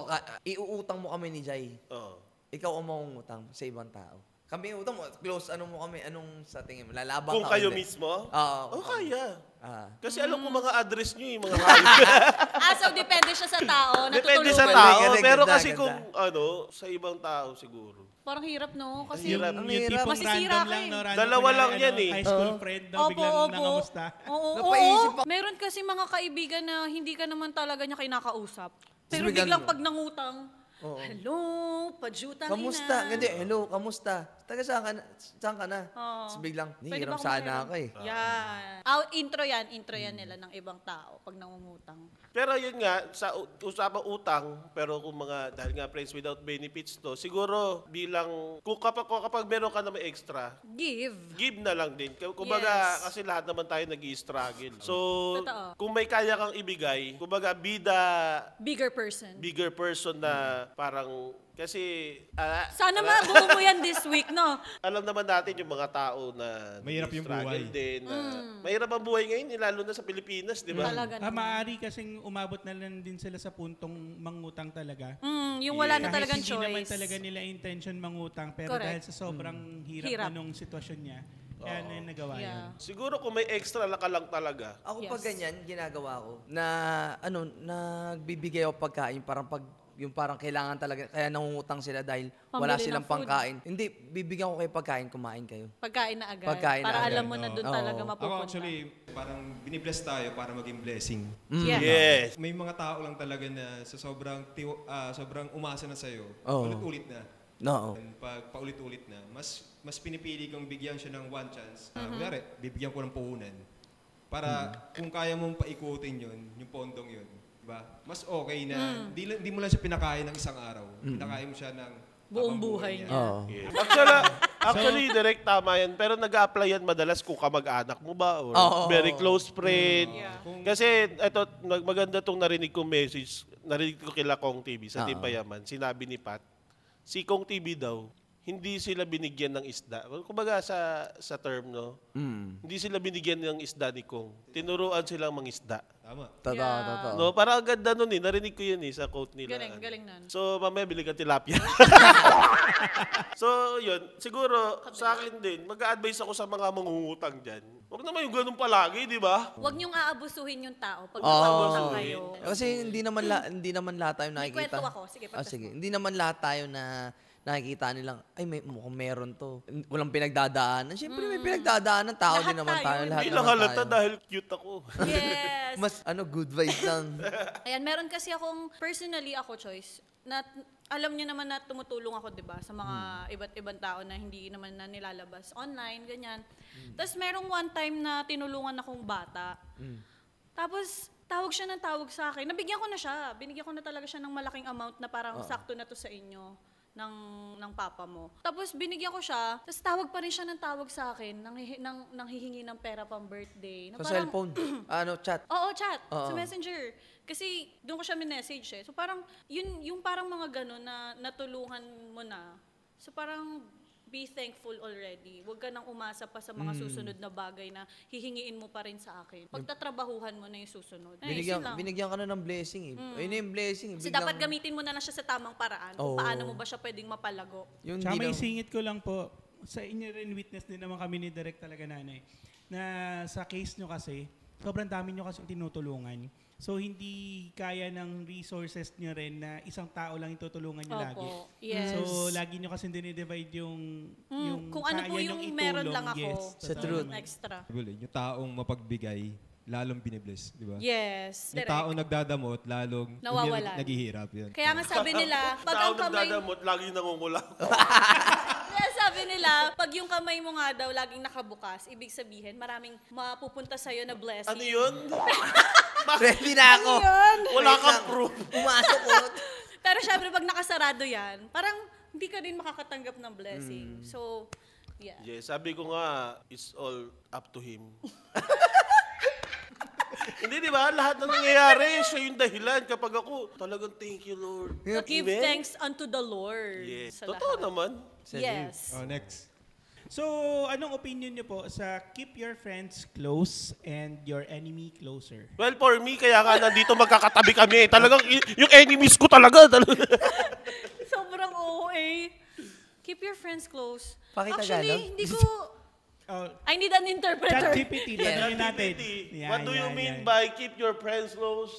iuutang mo kami ni Jai. Oo. Ikaw ang mangungutang sa ibang tao. Kami utang mo, close, ano mo kami, anong sa tingin mo? Lalabang Kung ka kayo ulit? mismo? Oo. Oh, kaya. Ah. Kasi alam ko mga address nyo, yung mga hayop. So depende siya sa tao. Depende sa natutulungan. tao. Galing, Pero ganda, kasi ganda. kung sa ibang tao siguro. Parang hirap, no? Kasi Hirap. Yung Ang hirap. tipong Masisira random ka lang, eh. no? Random Dalawa kunyari, lang yan eh. High school friend daw, Opo, biglang opo. nangamusta. Oo, Napaisip oo. Meron kasi mga kaibigan na hindi ka naman talaga niya kinakausap. Pero biglang- biglang pag nangutang, Oo. hello, padyutang Kamusta? Hindi, hello, kamusta? Taga saan ka na? Oo. Tapos biglang, Pwede hiram ba sana kumain? ako eh. Yan. Intro yan nila ng ibang tao pag nangungutang. Pero yun nga, sa usapang utang, pero kung dahil nga friends without benefits to, siguro bilang, kapag meron ka na may extra, give na lang din. Kumbaga, Yes. kasi lahat naman tayo nag-i-struggle. So, Totoo. kung may kaya kang ibigay, kumbaga, be the Bigger person. bigger person na parang, kasi, Sana mabuo mo yan this week, no? alam naman natin yung mga tao na Mahirap yung nag-i-struggle buhay. din. Mahirap ang buhay ngayon, lalo na sa Pilipinas, di ba? Talaga naman. Maaari kasing umabot na lang din sila sa puntong mangutang talaga. Yung wala na Kahit talagang hindi naman choice. talaga nila intention mangutang, pero Correct. dahil sa sobrang hirap, Hirap. na nung sitwasyon niya, kaya na yung nagawa yun. Yeah. Siguro kung may extra ka lang talaga, Ako Yes. pag ganyan, ginagawa ko, nagbibigay ako pagkain, yung parang kailangan talaga, kaya nangungutang sila dahil wala Pambili silang ng food. pangkain. Hindi, bibigyan ko kayo pagkain, kumain kayo. Pagkain na agad. Pagkain na para agad. alam mo na doon Oo. talaga Ako Ako mapupunta. actually, parang binibless tayo para maging blessing. Yeah. yes. May mga tao lang talaga na sa sobrang umasa na sa'yo, Oo. ulit-ulit na. No. And pag paulit-ulit na, mas pinipili kong bigyan siya ng one chance. Kunyari, bibigyan ko ng puhunan. Para kung kaya mong paikutin yun, yung pondong yun, diba? Mas okay na, di mo lang siya pinakain ng isang araw. Pinakain mo siya ng Buong habang buhay niya. niya. Oo. Yes. Actually, direct tama yan. Pero nag-a-apply yan madalas kung kamag-anak mo ba or Oo. very close friend. Yeah. Kasi ito, maganda tong narinig kong message. Narinig ko kila Kong TV sa Oo. Team Payaman. Sinabi ni Pat, si Kong TV daw, hindi sila binigyan ng isda. Kumbaga sa term, no? Hindi sila binigyan ng isda ni Kong. Tinuruan silang mangisda. Tama. Totoo, Yeah. totoo. No, parang ang ganda nun eh. Narinig ko yun eh sa quote nila. Galing nun. So, mamaya bili ka tilapia. So, yun. Siguro, sa akin din, mag-a-advise ako sa mga mangungutang dyan. Huwag naman yung ganun palagi, di ba? Huwag niyong aabusuhin yung tao pag Oo. nangungutang kayo. Kasi hindi naman lahat tayo May nakikita. kwento ako. Sige, pagkas Sige. mo. Hindi naman lahat tayo na nakikita nilang, ay, mukhang meron to. Walang pinagdadaanan. Siyempre, may pinagdadaanan. Tao Lahat din naman tayo. tayo. Lahat Hindi lang naman halata tayo. dahil cute ako. Yes. Mas, good vibes lang. Ayan, meron kasi akong, personally ako, Choice, na alam niyo naman na tumutulong ako, di ba, sa mga iba't ibang tao na hindi naman na nilalabas online, ganyan. Tapos merong one time na tinulungan akong bata. Tapos, tawag siya ng tawag sa akin. Nabigyan ko na siya. Binigyan ko na talaga siya ng malaking amount na parang sakto na to sa inyo ng papa mo. Tapos binigyan ko siya, tapos tawag pa rin siya ng tawag sa akin, nang hihingi ng pera pang birthday. Na Sa cellphone. Chat. Oo, chat. Sa Oo. Messenger. Kasi doon ko siya minessage eh. So parang, yung parang mga gano'n na natulungan mo na. So parang, be thankful already. Huwag ka nang umasa pa sa mga susunod na bagay na hihingiin mo pa rin sa akin. Pagtatrabahuhan mo na yung susunod. Ay, yun lang. Binigyan ka na ng blessing eh. Ayun na yung blessing. Kasi dapat gamitin mo na lang siya sa tamang paraan kung Oo. paano mo ba siya pwedeng mapalago. Yung Tsaka di may lang- singit ko lang po, sa inyo rin witness din naman kami ni Direk talaga nanay, na sa case nyo kasi, sobrang dami nyo kasi tinutulungan. So hindi kaya ng resources nyo rin na isang tao lang itutulungan nyo lagi. Opo. Yes. So lagi nyo kasi dinidivide yung Kung ano po kaya yung nyong meron itulong, lang ako. yes, Sa totoo truth. naman. Extra. Yung taong mapagbigay, lalong binibless, di ba? Yes. Yung Direct. taong nagdadamot, lalong Nawawalan. naghihirap. Yan. Kaya nga sabi nila, pag Tao ang kamay... nagdadamot, laging nangungulang. Kaya sabi nila, pag yung kamay mo nga daw laging nakabukas, ibig sabihin, maraming mapupunta sa'yo na blessing. Ano yun? Ready na ako. Wala Wait kang lang. proof. Pumasok ko. Pero syempre, pag nakasarado yan, parang hindi ka rin makakatanggap ng blessing. So, yeah. Yes, sabi ko nga, it's all up to him. Hindi, di ba? Lahat na nangyayari, siya yung dahilan. Kapag ako, talagang thank you, Lord. To give Amen. thanks unto the Lord. Yes. Sa Totoo lahat. naman. Yes. Oh, next. So, anong opinion niyo po sa keep your friends close and your enemy closer? Well, for me, kaya nga nandito magkakatabi kami. Talagang yung enemies ko talaga. Sobrang OA. Keep your friends close. Pakitagalog? Actually, hindi ko... Oh, I need an interpreter. ChatGPT, tanongin natin. Yan, What do you yan, mean yan. by keep your friends close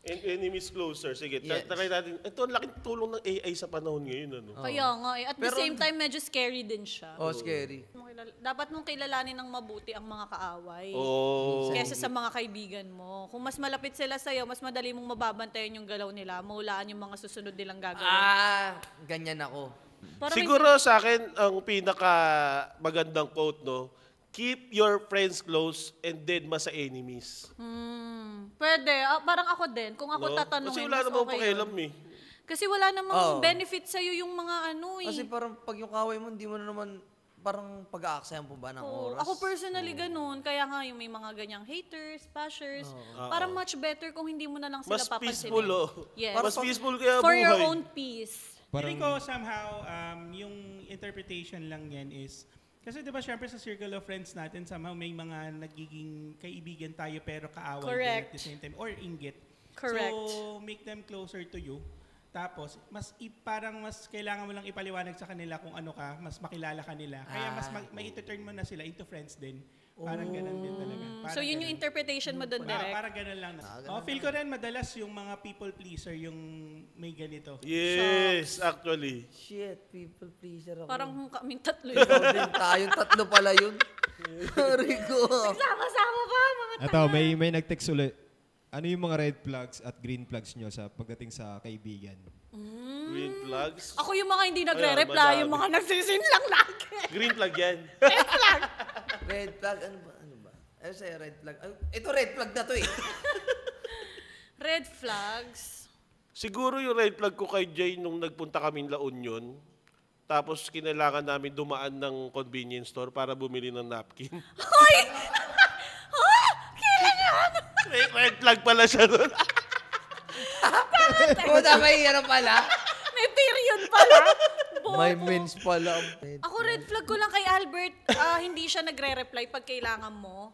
and enemies closer? Sige, Yes. try natin. Ito, ang laking tulong ng AI sa panahon ngayon. Ano? Kaya nga eh. At the Pero- same time, medyo scary din siya. Oh, scary. Dapat mong kilalanin ng mabuti ang mga kaaway. Oh. Kesa sa mga kaibigan mo. Kung mas malapit sila sa'yo, mas madali mong mababantayan yung galaw nila, maulaan yung mga susunod nilang gagawin. Ganyan ako. Parang Siguro sa akin, ang pinaka magandang quote, no? Keep your friends close and dead mas sa enemies. Pwede. Parang ako din. Kung ako No? tatanungin, Kasi wala mas namang okay pakialam yun. eh. Kasi wala namang Oo. benefit sa'yo yung mga ano eh. Kasi parang pag yung kaway mo, hindi mo na naman parang pag-aaksayan po ba ng Oo. oras? Ako personally ganun. Kaya nga yung may mga ganyang haters, bashers, parang much better kung hindi mo na lang sila Mas papansinin. peaceful, oh. Yes. Mas peaceful kaya For buhay. your own peace. Feeling ko somehow, yung interpretation lang yan is, kasi di ba syempre sa circle of friends natin, somehow may mga nagiging kaibigan tayo pero kaaway din Correct. at the same time, or inggit. Correct. So, make them closer to you. Tapos, parang mas kailangan mo lang ipaliwanag sa kanila kung ano ka, mas makilala ka nila. Kaya mas may ito-turn mo na sila into friends din. Parang ganun din talaga. Parang So yun yung ganun. interpretation mo doon, direct? Parang ganun lang. Feel ko rin madalas yung mga people pleaser yung may ganito. Yes, actually. Shit, people pleaser ako. Parang kaming tatlo yun. Ikaw din, tayong tatlo pala yun. Rico. Sama-sama pa, mga Ito, may nag-text ulit. Ano yung mga red flags at green flags nyo sa pagdating sa kaibigan? Green flags. Ako yung mga hindi nagre-reply, Ayan, yung mga nagsisin lang lagi. Green flag yan. Red flag, ano ba? Ano sa'yo, red flag? Ito, red flag na to eh. Red flags. Siguro yung red flag ko kay Jay nung nagpunta kami La Union. Tapos kinailangan namin dumaan ng convenience store para bumili ng napkin. Hoy! Kailan yan? Red flag pala siya doon. Puta, may ano pala. May period pala. Bobo. May mens pala. Ako red flag ko lang kay Albert, hindi siya nagre-reply pag kailangan mo.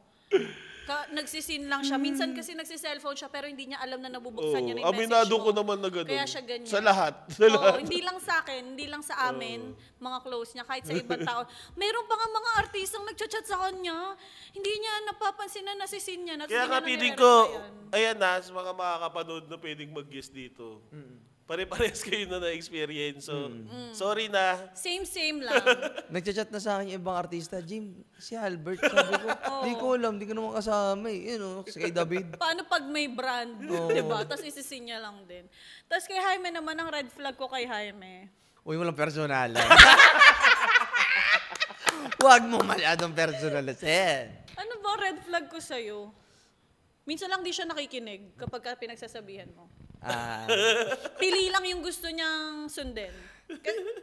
Nagsisin lang siya. Minsan kasi nagsi-cellphone siya pero hindi niya alam na nabubuksan niya na yung message Aminado mo. ko naman na gano'n. Kaya siya ganyan. Sa lahat. Sa Oo, lahat. hindi lang sa akin, hindi lang sa amin, mga close niya, kahit sa ibang tao. Mayroon pa nga mga artistang nagchat-chat sa kanya. Hindi niya napapansin na nasisin niya. Na Kaya hindi nga niya piling ko, nare-replyan. ayan na, sa mga makakapanood na pwedeng mag-guest dito. Pare-pares kayo na na-experience. So, sorry na. Same lang. Nagchat-chat na sa akin yung ibang artista. Jim, si Albert. Sabi ko, di ko alam, di ko naman kasama eh. Yun o, si kay David. Paano pag may brand, di ba? Tapos isisin niya lang din. Tapos kay Jaime naman, ang red flag ko kay Jaime. Uy, walang personal. Huwag mo masyadong personal. Ano ba red flag ko sa'yo? Minsan lang di siya nakikinig kapag pinagsasabihan mo. Pili lang yung gusto niyang sundin.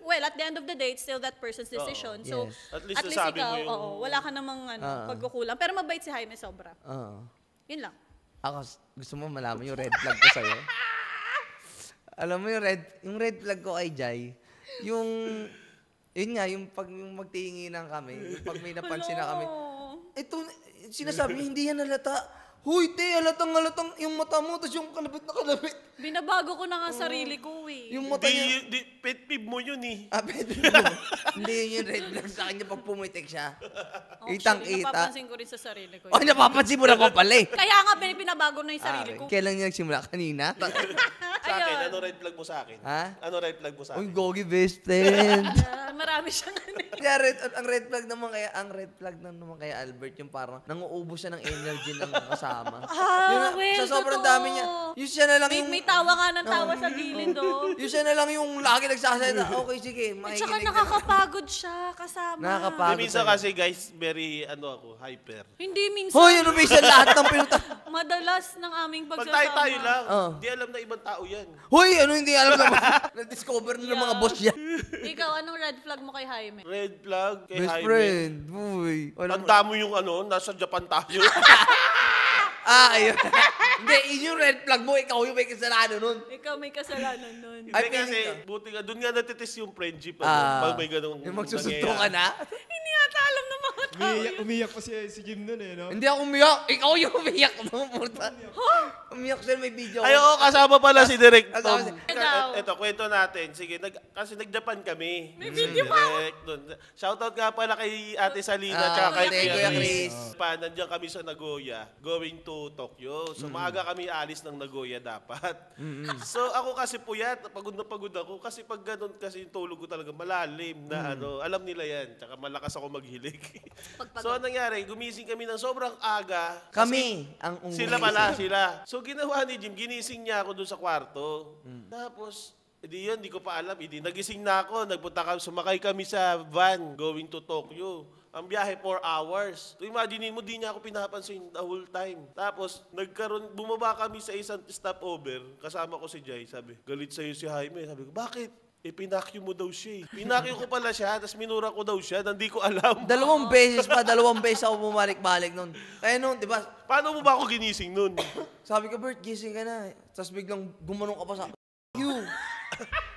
Well, at the end of the day, it's still that person's decision. So, Yes. At least nasabi ikaw, mo yung... wala ka namang pagkukulang. Pero mabait si Jaime sobra. Oo. Yun lang. Ako, gusto mo malaman yung red flag ko sa'yo? Alam mo yung red flag ko kay Jai, yun nga, yung pag yung magtinginan kami, yung pag may napansin na kami, ito, sinasabi niya, hindi yan halata. Huy, te, halatang yung mata mo, tapos yung kalabit na kalabit. Binabago ko na nga sarili ko eh. Yung mata niya. Pet peeve mo yun eh. Pwede mo. Hindi yun yung red flag sa kanya pag pumitik siya. Actually, Itang-kita. napapansin ko rin sa sarili ko. Oh, napapansin mo na pa pala eh. Kaya nga, binabago na yung sarili ko. Kailan niya nagsimula? Kanina? Sa akin, Ayun. ano red flag mo sa akin? Ha? Ano red flag mo sa Uy, akin? gogi best friend. Marami siyang ano. Kaya ang red flag naman kaya Albert yung parang nanguubos siya ng energy ng kasama. Well, sa sobrang totoo. dami niya. Yung siya na lang yung May tawa nga ng tawa sa gilid, oh. yung siya na lang yung lagi nagsasalita. Okay, sige, At saka makikinig na. nakakapagod siya kasama. Nakakapagod. Hindi, minsan talaga. kasi guys, very, hyper. Hindi minsan. Hoy, ano ba yung lahat ng pinuta? Madalas ng aming Pag pagsasama. tayo lang, Oh. di alam na ibang tao yan. Hoy, ano hindi alam na na-discover na ng mga boss yan. Ikaw, anong red flag mo kay Jaime? Red flag kay Best Jaime. friend. Uy. Walang Tanda mo yung nasa Japan tayo. Ayun. Hindi, yun yung red flag mo. Ikaw yung may kasalanan nun. Ikaw may kasalanan nun. Hindi Ay, kasi, feeling buti nga, doon nga natitis yung friendship. Ah, Pag may ganung yung magsusunto ka na. Hindi yata alam ng mga tao. Umiyak pa si Jim nun eh, no? Hindi ako umiyak. Ikaw yung umiyak mo. Umiyak siya, may video. Ay, oo, kasama pala si Direk Kasama Tom. si- Ito, kwento natin. Sige, kasi nag-Japan kami. May video pa. Shoutout nga pala kay Ate Salina at kay Kuya Kuya Chris. Chris. Nandiyan kami sa Nagoya, going to Tokyo. So, maaga kami alis ng Nagoya dapat. So, ako kasi puyat, pagod na pagod ako. Kasi pag ganun, kasi yung tulog ko talaga malalim na alam nila yan. Tsaka malakas ako maghilig. So, anong nangyari? Gumising kami ng sobrang aga. Kami ang umuwi. Sila pala, sila. So ginawa ni Jim, ginising niya ako doon sa kwarto. Tapos, edi yun, di ko pa alam. Edi nagising na ako, sumakay kami sa van going to Tokyo. Ang biyahe 4 hours. So imagine mo, di niya ako pinapansin the whole time. Tapos, bumaba kami sa isang stopover. Kasama ko si Jai, sabi, galit sa'yo si Jaime. Sabi ko, bakit? Pinakyo mo daw siya. Pinakyo ko pala siya, tapos minura ko daw siya, hindi ko alam. 2 beses ako bumalik-balik nun. Kaya nun, di ba, Paano mo ba ako ginising nun? sabi ko, Bert, gising ka na. Tapos biglang gumanong ka pa sa you.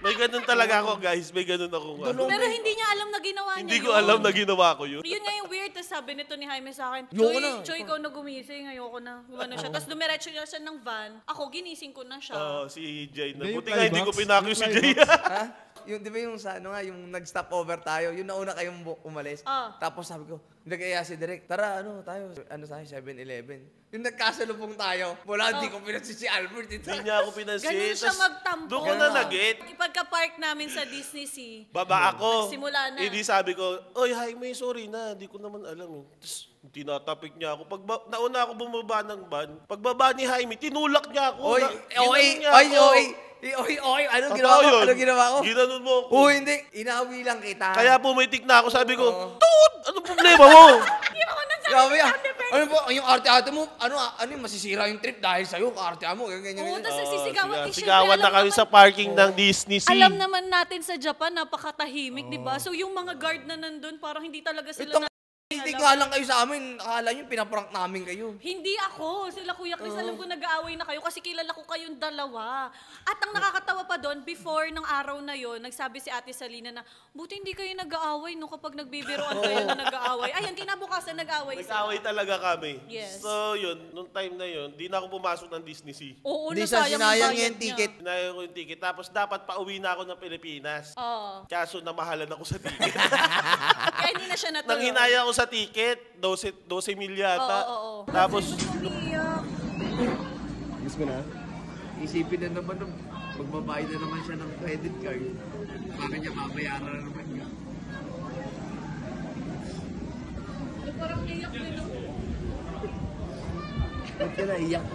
May ganun talaga ako, guys. May ganun ako. Pero hindi niya alam na ginawa niya Hindi ko alam na ginawa ko yun. Yun nga yung weird. Tapos sabi nito ni Jaime sa akin, Ayoko na. Choy, ikaw na gumising. Ayoko na. Gumano siya. Tapos dumiretso niya siya ng van. Ako, ginising ko na siya. Si Jay na. Hindi, Buti yung nga hindi ko flybox. pinakyo si Jay. Ha? Yung, di ba yung sa, yung nag-stop over tayo, yung nauna kayong umalis. Tapos sabi ko, nag-aya si Direk, tara, tayo, 7-Eleven. Yung nagkasalubong tayo, wala, hindi ko pinansin si Albert. Hindi niya ako pinansin. Ganun siya Tas magtampo. Doon ko na nag-get. Pagka-park namin sa Disney Sea, Baba ako. Nagsimula na. Hindi sabi ko, oy, Jaime, sorry na. Hindi ko naman alam. Tapos, tinatapik niya ako. Nauna ako bumaba ng van. Pagbaba ni Jaime, tinulak niya ako. Anong ginawa ko? Anong ginawa ko? Ginanon mo ako. Uy, hindi. Inawi lang kita. Kaya pumitik na ako. Sabi ko, Tut! Anong problema mo? Grabe yan. Ano po, yung arte-arte mo, yung masisira yung trip dahil sa'yo, arte mo, ganyan. oo, tapos nagsisigawan. Eh, syempre, Sigawan na alam kami sa parking ng Disney Sea. Alam naman natin sa Japan, napakatahimik, di ba? So yung mga guard na nandun, parang hindi talaga sila Ito hindi nga lang kayo sa amin. Akala nyo, pinaprank namin kayo. Hindi ako. Sila Kuya Chris, alam ko nag-aaway na kayo kasi kilala ko kayong dalawa. At ang nakakatawa pa doon, before ng araw na yon, nagsabi si Ate Salina na, buti hindi kayo nag-aaway no kapag nagbibiroan kayo na nag-aaway. Ayan, kinabukasan nag-aaway Nag-away talaga kami. Yes. So yun, nung time na yun, di na ako pumasok ng Disney Sea. Oo, Hindi sa nasayang sinayang bayad yung niya. ticket. Sinayang ko yung ticket. Tapos dapat pauwi na ako ng Pilipinas. Oo. Kaso namahalan ako sa ticket. Kaya hindi na siya natuloy. Nang hinaya ako sa ticket, 12 mil yata. Oo. Tapos, Gusto mo na? Isipin na naman nung magbabayad na naman siya ng credit card. Baka niya mabayaran na naman niya. Parang iyak din ako. Ba't ka naiyak?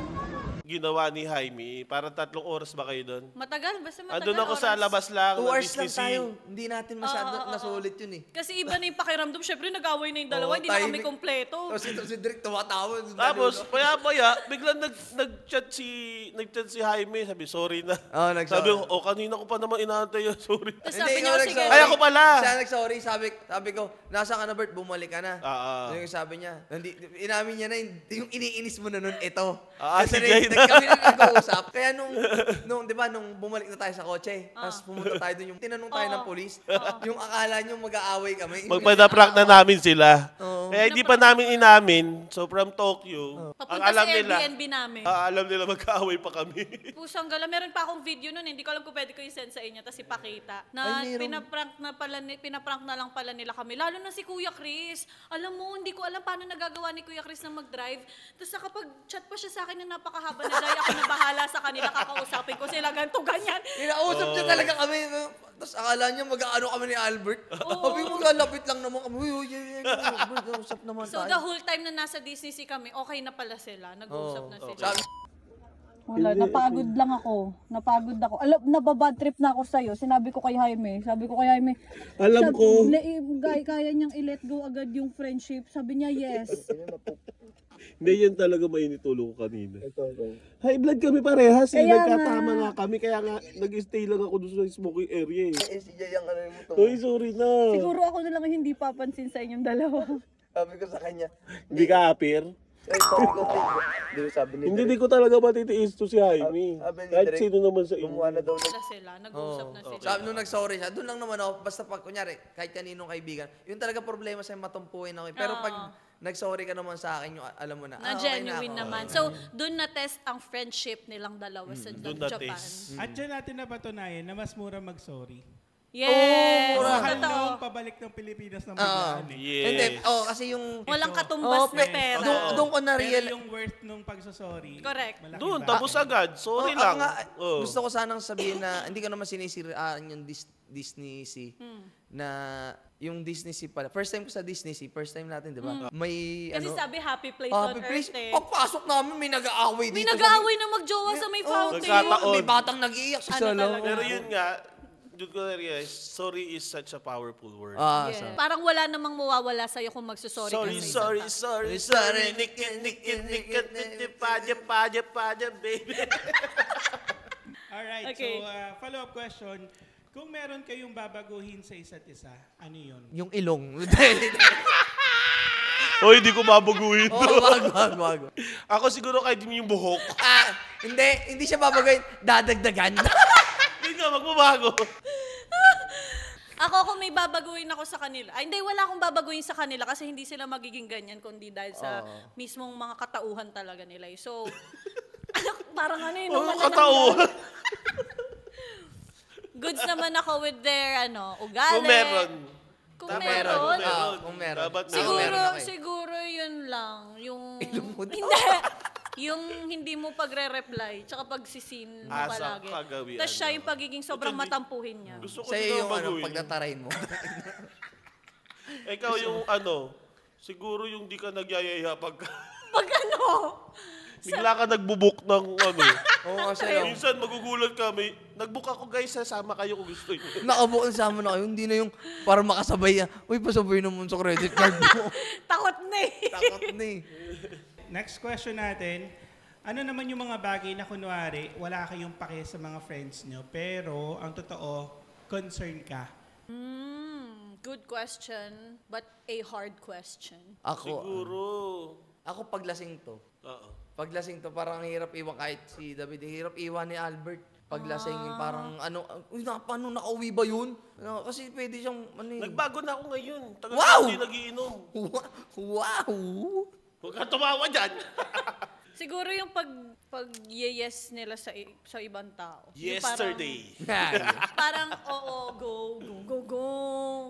ginawa ni Jaime, parang 3 oras ba kayo doon? Matagal, basta matagal. Andun ako sa labas lang. 2 ng hours Disney lang Sea. tayo. Hindi natin masyado nasulit yun eh. Kasi iba na yung pakiramdam. Siyempre, nag-away na yung dalawa. Oo, Hindi na kami timing. kompleto. Tapos ito si Direk tumatawa. Tapos, paya-paya, biglang nag-chat si Jaime. Sabi, sorry na. Oo, nag-sorry. Sabi ko, kanina ko pa naman inaantay yun. Sorry. Tapos Hindi, sabi niya, ikaw sige. nag-sorry. Ay, ako pala. Siya nag-sorry. Sabi ko, nasa ka na Bert, bumalik ka na. Yung sabi niya, inamin niya na yung iniinis mo na nun, ito. Si Kasi Jay na. kami na nag-uusap. Kaya di ba, nung bumalik na tayo sa kotse, tapos pumunta tayo dun, yung tinanong tayo ng polis, yung akala niyo mag-aaway kami. Magpa-prank na namin sila. Oo. Kaya hindi pa namin inamin. So from Tokyo, ang Papunta alam sa nila, Airbnb namin. alam nila magkaaway pa kami. Pusang gala. Meron pa akong video nun. Hindi ko alam kung pwede ko i-send sa inyo. Tapos ipakita. Na Ay, meron. pinaprank na lang pala nila kami. Lalo na si Kuya Chris. Alam mo, hindi ko alam paano nagagawa ni Kuya Chris na mag-drive. Tapos nakapag-chat pa siya sa akin na napakahaba na dahil ako na bahala sa kanila. Kakausapin ko sila ganito, ganyan. Inausap niya talaga kami. Tapos akala niya mag-ano kami ni Albert. Sabi mo, lalapit lang naman kami. Uy, Albert, usap naman So tayo. the whole time na nasa DCC kami, okay na pala sila. Nag-uusap na sila. Sabi, Wala, napagod lang ako. Napagod ako. Alam, nababad trip na ako sa'yo. Sinabi ko kay Jaime. Alam ko. Kaya niyang i-let go agad yung friendship. Sabi niya, yes. Hindi yan talaga mainitulo ko kanina. High blood kami parehas eh. Kaya Nagkatama nga. nga kami. Kaya nga nag-stay lang ako doon sa smoking area eh. si Jay ang ano mo to. Uy, sorry na. Siguro ako na lang hindi papansin sa inyong dalawa. Sabi ko sa kanya, Hindi ka apir? Ay, sorry ko. Di ba sabi ni Hindi, Direk? di ko talaga matitiis to si Jaime. Sabi ni Kahit Direk, sino naman sa gumawa na inyo. daw Na sila, nag-uusap na sila. Sabi nung nag-sorry siya, doon lang naman ako, basta pag, kunyari, kahit kaninong kaibigan, yun talaga problema sa'yo, matumpuin ako. Pero pag nag-sorry ka naman sa akin, yung alam mo na, Na okay genuine na ako. naman. So, doon na-test ang friendship nilang dalawa sa Doon Japan. na-test. At dyan natin napatunayan na mas mura mag-sorry. Yes! Mahal Totoo. nung pabalik ng Pilipinas ng biglaan eh. Yes. Hindi, kasi yung, Walang katumbas na pera. doon ko Pero na-real, yung worth nung pagsasorry, Correct. malaki Doon, ba? tapos agad. Sorry ako lang. nga, Oh. gusto ko sanang sabihin na, hindi ko naman sinisiraan yung Disney Sea, na yung Disney Sea pala. First time ko sa Disney Sea, first time natin, di ba? May, Kasi ano, sabi happy place on happy place. earth eh. Pagpasok namin, may nag-aaway May dito. nag-aaway na magjowa sa may fountain. Nagkataon. May batang nag-iiyak sa Ano salon. talaga? Pero yun nga, doon ko na-realize, sorry is such a powerful word. Yes. Parang wala namang mawawala sa'yo kung magsusorry ka Sorry, sa isang sorry, tao. sorry, Sorry. sorry. Padya, baby. Alright, Okay. so follow-up question. Kung meron kayong babaguhin sa isa't isa, ano yun? Yung ilong. Hoy, di ko babaguhin to. Wag. Ako siguro kahit yung buhok. Hindi siya babagay. Dadagdagan. Hindi nga, magbabago. Ako kung may babaguhin ako sa kanila. Ay, hindi, wala akong babaguhin sa kanila kasi hindi sila magiging ganyan kundi dahil sa mismong mga katauhan talaga nila. So, parang ano yun, Katauhan. goods naman ako with their, ugali. Kung meron. Kung Tama, meron. Kung meron. Dapat meron. Siguro, meron ako eh. siguro yun lang. Yung, Ilong mo daw. hindi. Yung hindi mo pagre-reply, tsaka pagsisin mo Asa palagi. kagawian Tapos siya mo. yung pagiging sobrang Hindi. matampuhin niya. Gusto ko Sa'yo siguro yung baguhin. pagtatarayin mo. Ikaw yung siguro yung di ka nagyayaya pagka Pag ano? bigla ka nagbubuk ng Oo, kasi Minsan magugulat ka, nagbook ako guys, sasama kayo kung gusto niyo. nakabukan sa amin na kayo. Hindi na yung para makasabay yan. Uy, pasabay naman sa credit card mo. Takot na eh. Takot na eh. Next question natin, ano naman yung mga bagay na kunwari, wala kayong pake sa mga friends nyo, pero ang totoo, concern ka? Good question, but a hard question. Siguro. Ako paglasing to. Oo. Paglasing to, parang hirap iwan kahit si David. Hirap iwan ni Albert. Paglasing yung parang paano nakauwi ba yun? Kasi pwede siyang, Nagbago na ako ngayon. Tagal Wow! na hindi nagiinom. Wow! Huwag ka tumawa dyan. Siguro yung pag-yes nila sa ibang tao. Yung Yesterday. Parang, oo, go,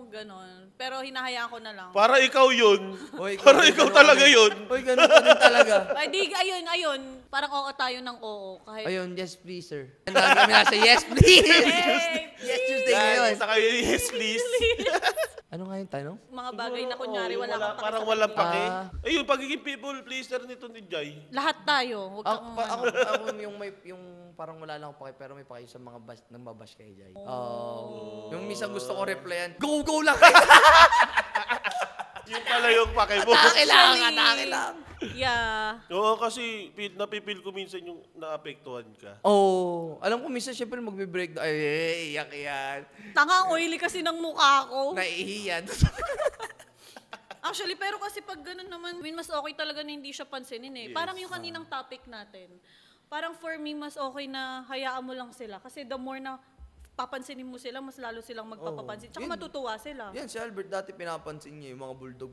ganon. Pero hinahayaan ko na lang. Para ikaw yun. Uy, Para ikaw talaga yun. Uy, ganun ka din talaga. Ay, di, ayun. Parang oo tayo ng oo. Kahit, Ayun, yes please, sir. Kami nasa yes please. Hey, Yes Tuesday ngayon. Sa kayo, yes please. Ano nga yung tanong? mga bagay na kunyari Oo, wala kang pake parang sa walang kanila. pake. Ayun, pagiging people pleaser nito ni Jai. Lahat tayo. Huwag kang, Ako yung parang wala lang ako pake, pero may pake sa mga nagbabash kay Jai. Yung minsan gusto ko replyan, go lang! Yung pala yung pake mo. Atake lang! Yeah. Oo, kasi napipil ko minsan yung naapektuhan ka. Alam ko minsan syempre magbe-break, ay, iyak yan. Tanga, oily kasi ng mukha ko. Naiiyan. Actually, pero kasi pag ganun naman, mas okay talaga na hindi siya pansinin eh. Parang yung kaninang topic natin. Parang for me, mas okay na hayaan mo lang sila. Kasi the more na papansinin mo sila, mas lalo silang magpapapansin. Tsaka Yun. matutuwa sila. Yan, si Albert dati pinapansin niya yung mga bulldog.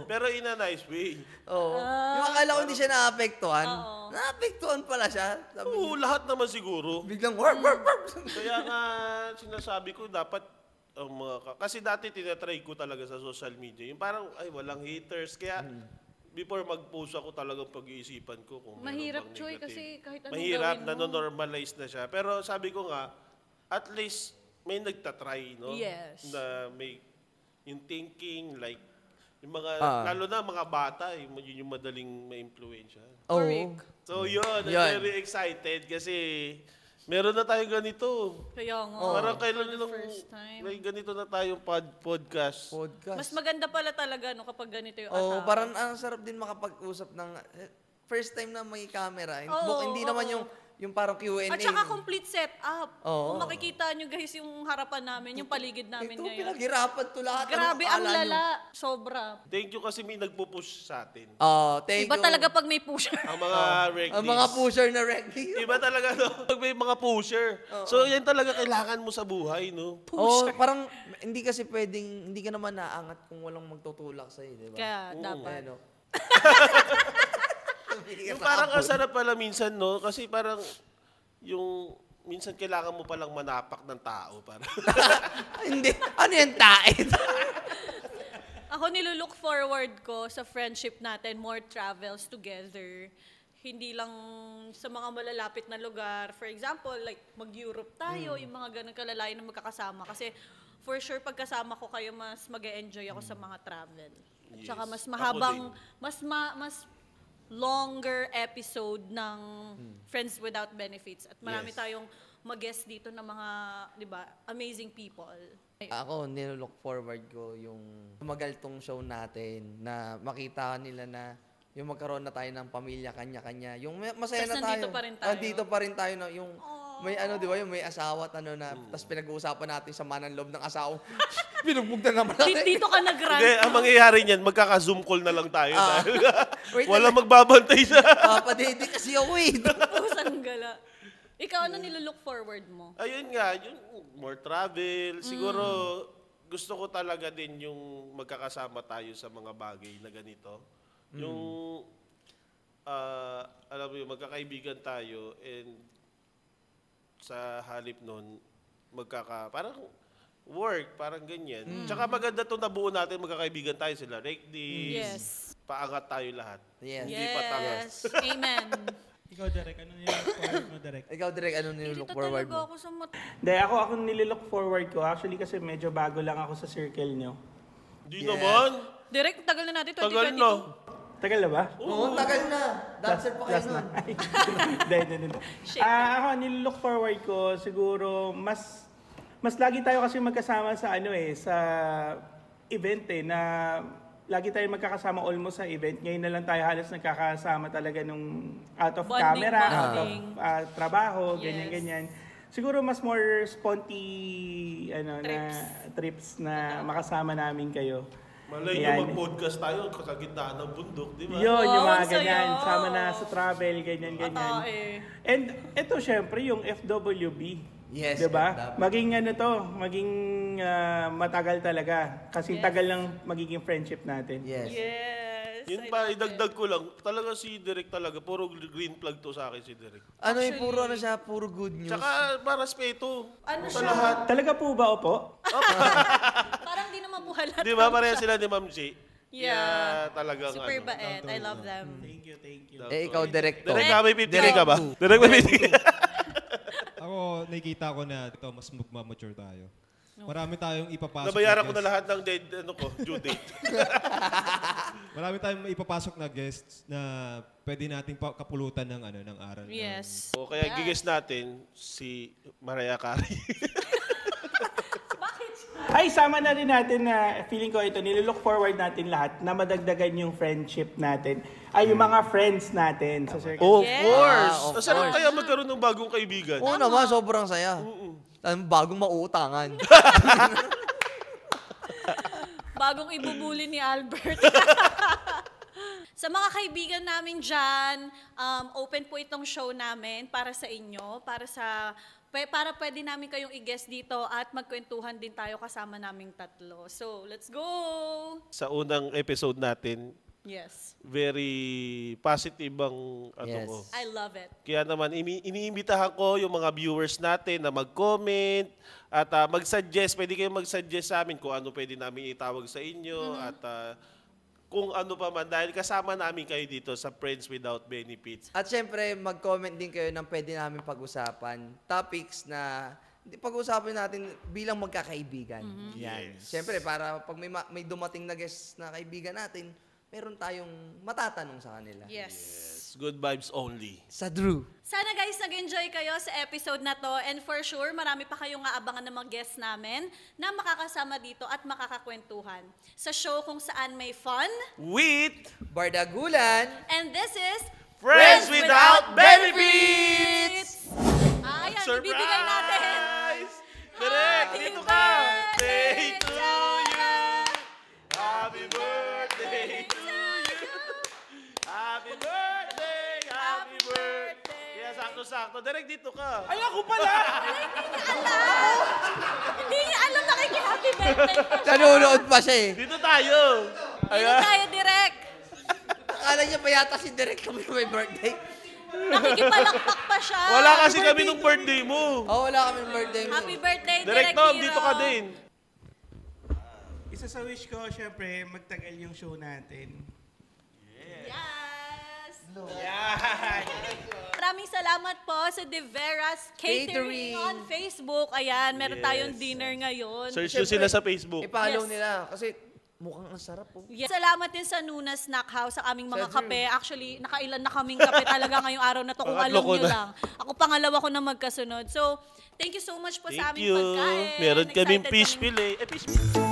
Pero in a nice way. Yung akala ko hindi siya naapektuhan. Naapektuhan pala siya. Sabi Oo, lahat naman siguro. biglang, Kaya nga sinasabi ko dapat ang kasi dati tinatry ko talaga sa social media. Yung parang ay walang haters kaya before mag-post ako talagang pag-iisipan ko kung meron Mahirap, bang Choy, negative. kasi kahit anong Mahirap, gawin mo. nanonormalize na siya. Pero sabi ko nga, at least may nagtatry, no? Yes. Na may yung thinking, like, yung mga, lalo na mga bata, yun yung madaling ma-influensya. Correct. So yun, I'm Yan. very excited kasi meron na tayong ganito. Kaya nga. Parang kailan For the lang first time. may ganito na tayong podcast. Mas maganda pala talaga no kapag ganito yung atake. Parang ang sarap din makapag-usap ng first time na may camera. Oo, Hindi naman yung yung parang Q&A. At saka complete setup. Oo. Kung makikita nyo guys yung harapan namin, yung paligid namin Ito, ngayon. pinaghirapan to lahat. Grabe, Anong ang akala nyo? lala. Sobra. Thank you kasi may nagpo-push sa atin. Thank Iba you. talaga pag may pusher. Ang mga reg Ang mga pusher na reggae. Iba talaga, no? Pag may mga pusher. So, yan talaga kailangan mo sa buhay, no? Parang hindi kasi pwedeng, hindi ka naman naangat kung walang magtutulak sa'yo, di ba? Kaya dapat. Ano? Yung parang ang sarap pala minsan, no? Kasi parang minsan kailangan mo palang manapak ng tao. Para. Hindi. Ano yung tait? Ako nilulook forward ko sa friendship natin, more travels together. Hindi lang sa mga malalapit na lugar. For example, like mag-Europe tayo, yung mga ganun kalalayo na magkakasama. Kasi for sure, pagkasama ko kayo, mas mag-e-enjoy ako sa mga travel. At saka mas Ako mahabang, din. mas longer episode ng Friends Without Benefits. At marami Yes. tayong mag-guest dito ng mga, di ba, amazing people. Ako, nilook forward ko yung tumagal tong show natin na makita nila na yung magkaroon na tayo ng pamilya, kanya-kanya. Yung masaya Tas na tayo. nandito pa rin tayo. Nandito pa rin tayo. No? Yung may ano, di ba, yung may asawa at ano na, tapos pinag-uusapan natin sa manang loob ng asawa. Binugbog na naman natin. Dito ka nag-rant. Hindi, ang mangyayari niyan, magkaka-zoom call na lang tayo. Dahil Wait, walang magbabantay sa... Papadede kasi ako eh. Pusang gala. Ikaw, ano nilulook forward mo? Ayun nga, yung more travel. Siguro, gusto ko talaga din yung magkakasama tayo sa mga bagay na ganito. Yung, alam mo yung magkakaibigan tayo and sa halip nun, parang work, parang ganyan. Tsaka maganda itong nabuo natin, magkakaibigan tayo sila. Rekdis, Yes. paangat tayo lahat. Yes. Hindi patangas. Yes. Amen. Ikaw, Derek, ano nilook forward mo, Derek? Ikaw, Direk, ano nilook Dito forward talaga mo? ako sa Hindi, ako nilook forward ko. Actually, kasi medyo bago lang ako sa circle nyo. Hindi Yeah. naman. Direct, tagal na natin, 2022. Tagal na. Tagal na ba? Oo, tagal na. Dancer pa kayo Last na. nun. Hindi. Shake Ako, nilook forward ko, siguro, mas lagi tayo kasi magkasama sa sa event na lagi tayo magkakasama almost sa event. Ngayon na lang tayo halos nagkakasama talaga nung out of Bonding, camera, out of bonding. trabaho, Yes. ganyan-ganyan. Siguro mas more na trips na makasama namin kayo. Malay Ayan. nyo mag-podcast tayo sa gitna ng bundok, di ba? Yun, yung Wow, mga ang saya. ganyan. Sama na sa travel, ganyan-ganyan. Atae. And ito syempre yung FWB. Yes, Diba? FWB. Maging matagal talaga. Kasi Yes. tagal lang magiging friendship natin. Yes. Yes. Yun I pa, love idagdag ko lang. Talaga si Derek talaga. Puro green flag to sa akin si Derek. Ano yung puro siya, puro good news. Tsaka para respeto. Ano sa siya? lahat. Talaga po ba, opo? Parang di naman po halata. Di ba? Pareha sila ni Ma'am G. Yeah. Kaya talagang Super bait. I love them. Thank you. Ikaw, Direk to. Derek, may 50 Derek ka ba? two. Derek, may 50 ka. Ako, nakikita ko na ito, mas magmamature tayo. Marami tayong ipapasok Nabayaran ko guests. na lahat ng due date. Marami tayong ipapasok na guests na pwede nating kapulutan ng ng aral. Yes. O kaya giges natin si Mariah Carey. Ay, sama na rin natin na feeling ko ito, nilook forward natin lahat na madagdagan yung friendship natin. Ay, yung mga friends natin sa circle. Of Yes. course. Ah, of Ang sarap course. kaya magkaroon ng bagong kaibigan. Oo naman, sobrang saya. Bagong mauutangan. Bagong ibubuli ni Albert. Sa mga kaibigan namin dyan, open po itong show namin para sa inyo, para pwede namin kayong i-guest dito at magkwentuhan din tayo kasama naming tatlo. So, let's go! Sa unang episode natin, Yes. very positive ang Yes. ko. I love it. Kaya naman, iniimbitahan ko yung mga viewers natin na mag-comment at mag-suggest. Pwede kayong mag-suggest sa amin kung ano pwede namin itawag sa inyo at kung ano pa man. Dahil kasama namin kayo dito sa Friends Without Benefits. At syempre, mag-comment din kayo ng pwede namin pag-usapan. Topics na pag-usapan natin bilang magkakaibigan. Yan. Yes. Syempre, para pag may dumating na guest na kaibigan natin, meron tayong matatanong sa kanila. Yes. Good vibes only. Sa Drew. Sana guys, nag-enjoy kayo sa episode na to and for sure, marami pa kayong aabangan ng mga guests namin na makakasama dito at makakakwentuhan. Sa show kung saan may fun. With Bardagulan. And this is Friends Without Benefits! Ayan, ibibigay natin. Direk, Happy dito ka! birthday Day to you! Happy birthday to you! Happy birthday! Happy birthday! Kaya sakto-sakto. Direk, dito ka. Ay, ako pala! Hindi niya alam nakiki-happy birthday pa siya. Nanonood pa siya eh. Dito tayo. Dito tayo, direct. Akala niya pa yata si Derek kami may birthday. Nakikipalakpak pa siya. Wala kasi kami nung birthday mo. Oh, wala kami birthday mo. Happy birthday, Direk Direk Tom, Hero. dito ka din. Isa sa wish ko, syempre, magtagal yung show natin. Yes. Maraming salamat po sa De Veras Catering Catering. on Facebook. Ayan, meron Yes. tayong dinner ngayon. Search nyo sila sa Facebook. I-follow Yes. nila kasi mukhang ang sarap po. Yes. Salamat din sa Nuna Snack House, sa aming mga Sir, kape. Actually, nakailan na kaming kape talaga ngayong araw na to kung Pangatlo alam ko nyo na. lang. Ako pangalawa ko na magkasunod. So, thank you so much po sa Thank aming you. pagkain. Meron kaming Excited fish kaming- fillet. Fish fillet.